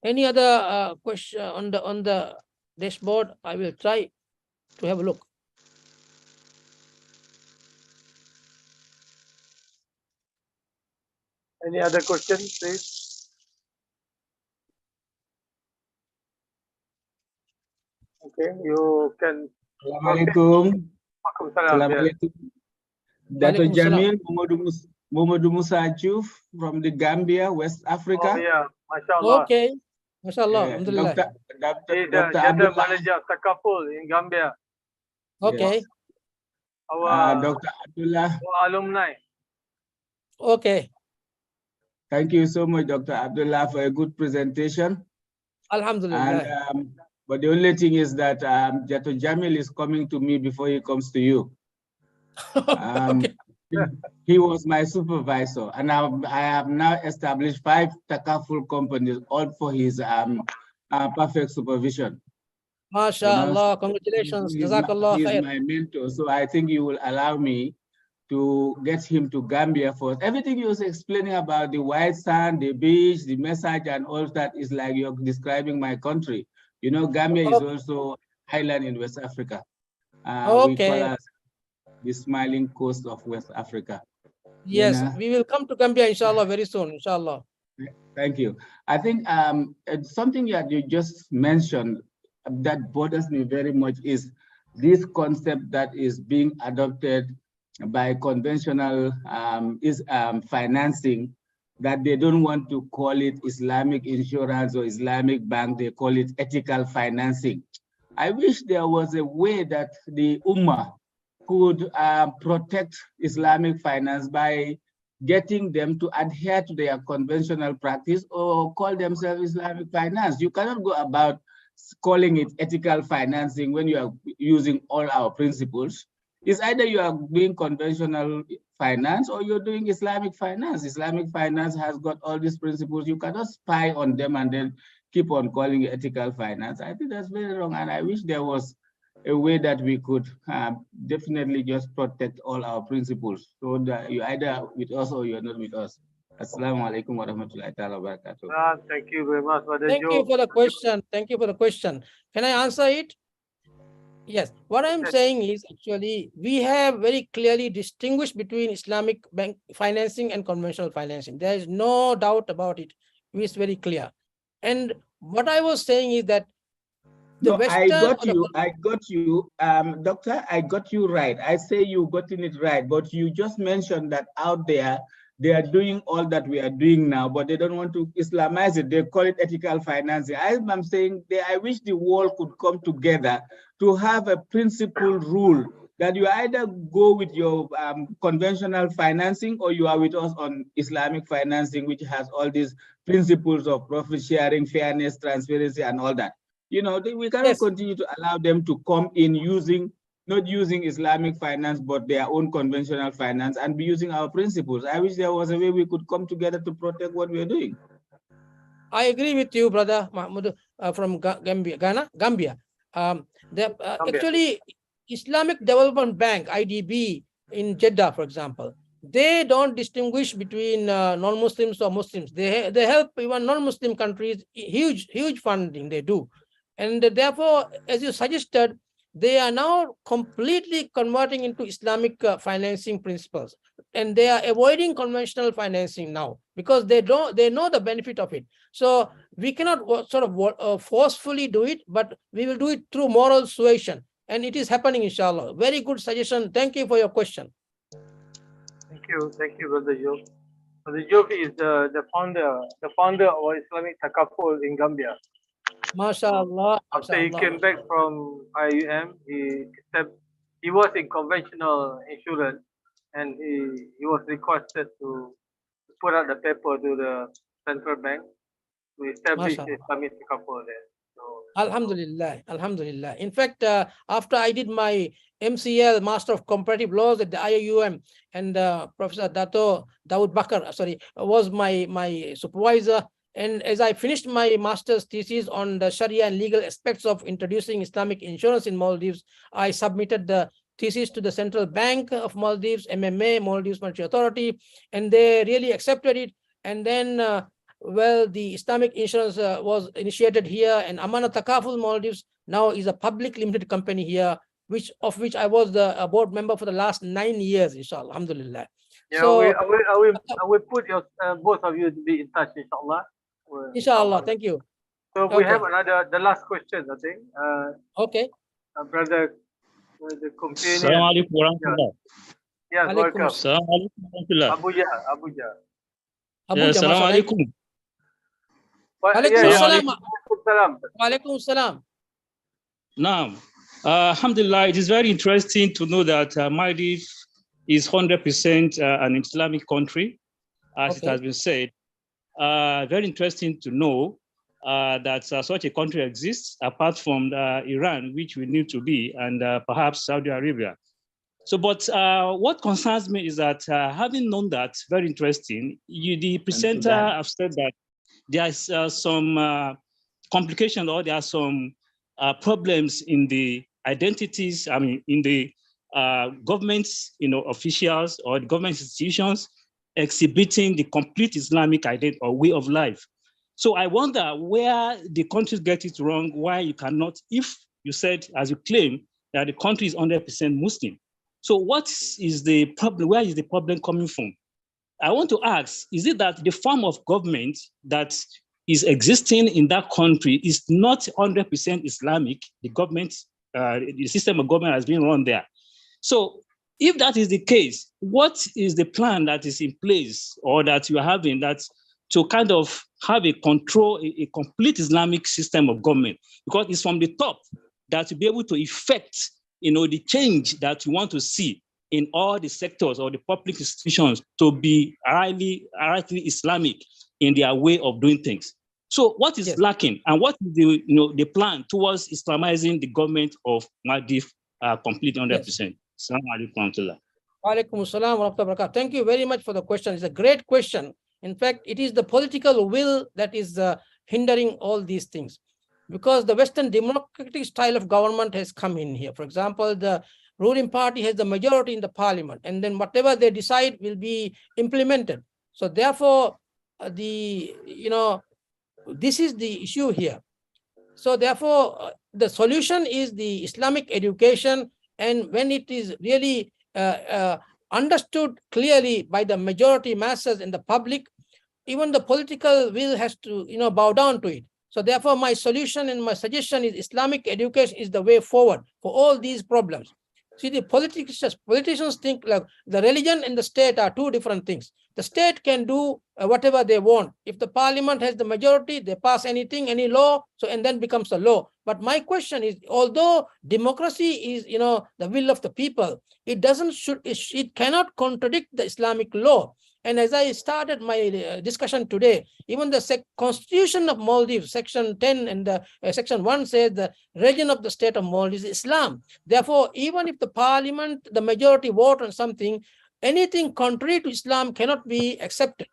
Any other question on the dashboard? I will try to have a look. Any other questions, please? Okay, you can. Assalamualaikum. Assalamualaikum. Dato Jamil, Muhammadu Musa Juf from the Gambia, West Africa. Oh yeah, MashaAllah. Okay. MashaAllah. Alhamdulillah. He's the Dr. General Abdullah. Manager of Takaful in Gambia. Okay. Our Dr. Abdullah. alumni. Okay. Thank you so much, Dr. Abdullah, for a good presentation. Alhamdulillah. And, but the only thing is that Dato Jamil is coming to me before he comes to you. Okay. He was my supervisor, and I have now established 5 Takaful companies, all for his perfect supervision. MashaAllah. Congratulations. Jazakallah He's khair. my mentor, so I think you will allow me to get him to Gambia first. Everything he was explaining about the white sand, the beach, the message, and all that is like you're describing my country. You know, Gambia is also island in West Africa. We call us the smiling coast of West Africa. Yes, You know? we will come to Gambia, inshallah, very soon, inshallah. Thank you. I think something that you just mentioned that bothers me very much is this concept that is being adopted by conventional financing, that they don't want to call it Islamic insurance or Islamic bank, they call it ethical financing. I wish there was a way that the Ummah could protect Islamic finance by getting them to adhere to their conventional practice or call themselves Islamic finance. You cannot go about calling it ethical financing when you are using all our principles. It's either you are doing conventional finance or you're doing Islamic finance. Islamic finance has got all these principles. You cannot spy on them and then keep on calling it ethical finance. I think that's very wrong. And I wish there was a way that we could definitely just protect all our principles, so that you're either with us or you're not with us. Assalamu alaikum wa rahmatullahi ta'ala wa barakatuh. Thank you very much, Brother Thank you for the question. Thank you for the question. Can I answer it? Yes. What I'm saying is actually we have very clearly distinguished between Islamic bank financing and conventional financing. There is no doubt about it. It's very clear. And what I was saying is that the I got you, Doctor, I got you right. I say you gotten it right, but you just mentioned that out there, they are doing all that we are doing now, but they don't want to Islamize it. They call it ethical financing. I'm saying I wish the world could come together to have a principled rule that you either go with your conventional financing or you are with us on Islamic financing, which has all these principles of profit sharing, fairness, transparency, and all that. You know, we cannot continue to allow them to come in not using Islamic finance, but their own conventional finance and be using our principles. I wish there was a way we could come together to protect what we're doing. I agree with you, brother Mahmoud, from Gambia. Actually, Islamic Development Bank, IDB, in Jeddah, for example, they don't distinguish between non-Muslims or Muslims. They help even non-Muslim countries, huge funding they do. And therefore, as you suggested, they are now completely converting into Islamic financing principles, and they are avoiding conventional financing now because they know the benefit of it. So we cannot forcefully do it, but we will do it through moral suasion, and it is happening, inshallah. Very good suggestion. Thank you for your question. Thank you, Brother Job. Brother Job is the founder of Islamic Takaful in Gambia. MashaAllah. After he came back from IIM, he was in conventional insurance, and he was requested to put out the paper to the central bank to establish Islamic Takaful there. Alhamdulillah, Alhamdulillah. In fact, after I did my MCL, Master of Comparative Laws at the IIUM, and Professor Dato was my supervisor. And as I finished my master's thesis on the Sharia and legal aspects of introducing Islamic insurance in Maldives, I submitted the thesis to the Central Bank of Maldives, MMA, Maldives Monetary Authority, and they really accepted it. And then, the Islamic insurance was initiated here, and Amana Takaful Maldives now is a public limited company here, of which I was the board member for the last 9 years, inshallah, alhamdulillah. Yeah, so, I will put both of you to be in touch, inshallah. Inshallah, thank you. So we have the last question, I think. Okay. Brother, the companion. Assalamu alaikum wa rahmatullah. Yes, welcome. Assalamu alaikum wa rahmatullah. Abuja. Assalamu alaikum. Walaikum Yeah, salam. salam. Walaikum salam. Now, alhamdulillah, it is very interesting to know that Maldives is 100% an Islamic country, as it has been said. Very interesting to know that such a country exists apart from Iran, which we need to be, and perhaps Saudi Arabia. So, but what concerns me is that having known that, very interesting, the presenter have said that there's some complication, or there are some problems in the identities, I mean, in the government's, officials or the government institutions exhibiting the complete Islamic identity or way of life. So I wonder where the countries get it wrong, why you cannot, if you said, as you claim, that the country is 100% Muslim. So what is the problem? Where is the problem coming from? I want to ask, is it that the form of government that is existing in that country is not 100% Islamic? The government, the system of government has been run there. So if that is the case, what is the plan that is in place or that you are having that to kind of have a control, a complete Islamic system of government? Because it's from the top that to be able to effect, the change that you want to see in all the sectors or the public institutions to be rightly Islamic in their way of doing things. So what is lacking, and what is the plan towards Islamizing the government of Maldives completely 100%? Assalamu alaikum. Walaikum assalam wa rahmatullahi wa barakatuh. Thank you very much for the question. It's a great question. In fact, it is the political will that is hindering all these things, because the Western democratic style of government has come in here. For example, the ruling party has the majority in the parliament, and then whatever they decide will be implemented. So therefore, this is the issue here. So therefore, the solution is the Islamic education, and when it is really understood clearly by the majority masses in the public, even the political will has to bow down to it. So therefore, my solution and my suggestion is Islamic education is the way forward for all these problems. See, the politicians think like the religion and the state are two different things. The state can do whatever they want. If the parliament has the majority, they pass anything, any law, so and then becomes a law. But my question is, although democracy is, the will of the people, it cannot contradict the Islamic law. And as I started my discussion today, even the Constitution of Maldives, Section 10 and Section 1 says the religion of the state of Maldives is Islam. Therefore, even if the parliament, the majority vote on something, anything contrary to Islam cannot be accepted.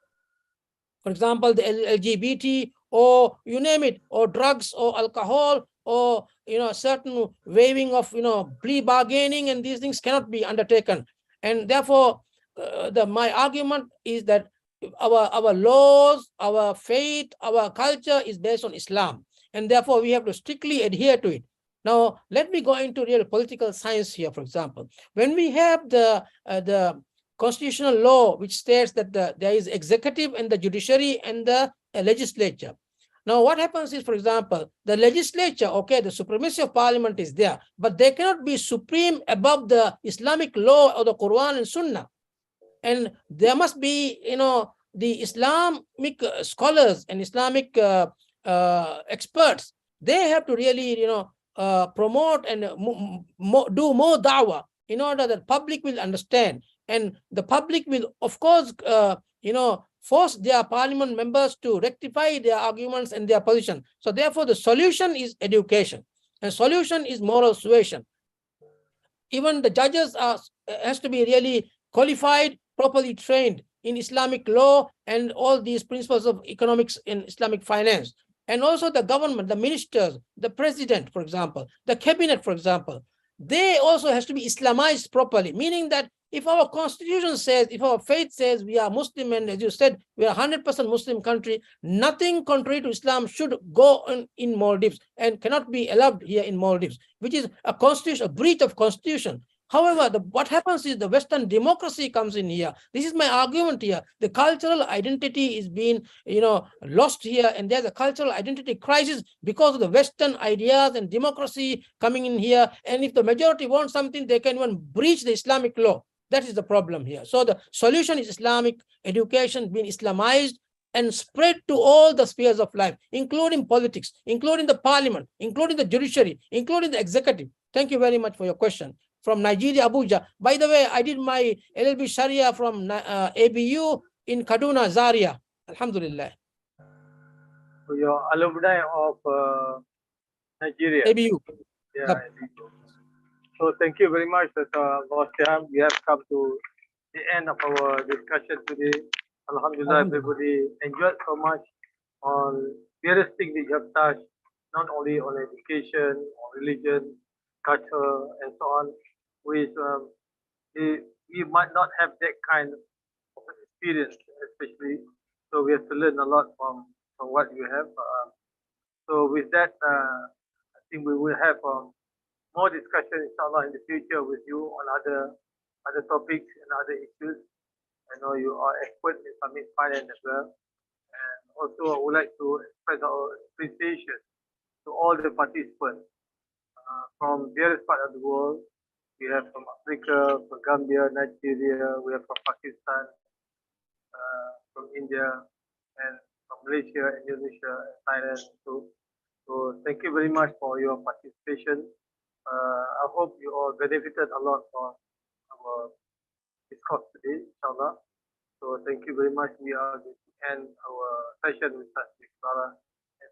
For example, the LGBT, or you name it, or drugs, or alcohol, or certain waiving of plea bargaining, and these things cannot be undertaken. And therefore, my argument is that our laws, our faith, our culture is based on Islam, and therefore we have to strictly adhere to it. Now, let me go into real political science here. For example, when we have the constitutional law which states that there is executive and the judiciary and the legislature. Now, what happens is, for example, the legislature, the supremacy of parliament is there, but they cannot be supreme above the Islamic law or the Quran and Sunnah. And there must be, the Islamic scholars and Islamic experts. They have to really, promote and do more da'wah in order that public will understand. And the public will, of course, force their parliament members to rectify their arguments and their position. So therefore, the solution is education, and solution is moral suasion. Even the judges has to be really qualified, properly trained in Islamic law and all these principles of economics and Islamic finance. And also the government, the ministers, the president, for example, the cabinet, for example, they also has to be Islamized properly, meaning that if our constitution says, if our faith says we are Muslim, and as you said, we are 100% Muslim country, nothing contrary to Islam should go on in Maldives and cannot be allowed here in Maldives, which is a constitution, a breach of constitution. However, what happens is the Western democracy comes in here. This is my argument here. The cultural identity is being, lost here, and there's a cultural identity crisis because of the Western ideas and democracy coming in here. And if the majority wants something, they can even breach the Islamic law. That is the problem here. So the solution is Islamic education being Islamized, and spread to all the spheres of life, including politics, including the parliament, including the judiciary, including the executive. Thank you very much for your question. From Nigeria, Abuja. By the way, I did my LLB Sharia from ABU in Kaduna, Zaria. Alhamdulillah. So you're alumni of Nigeria. ABU. Yeah. Yep. ABU. So thank you very much, Dr. Shiham. We have come to the end of our discussion today. Alhamdulillah, everybody enjoyed so much on various things that you have touched, not only on education, on religion, culture, and so on, which we might not have that kind of experience, especially. So we have to learn a lot from what you have. So with that, I think we will have more discussion, inshallah, in the future with you on other topics and other issues. I know you are expert in Islamic finance as well. And also, I would like to express our appreciation to all the participants from various parts of the world. We have from Africa, from Gambia, Nigeria, we have from Pakistan, from India, and from Malaysia, Indonesia, and Thailand. So thank you very much for your participation. I hope you all benefited a lot from our discourse today, inshallah. So thank you very much. We are going to end our session with such and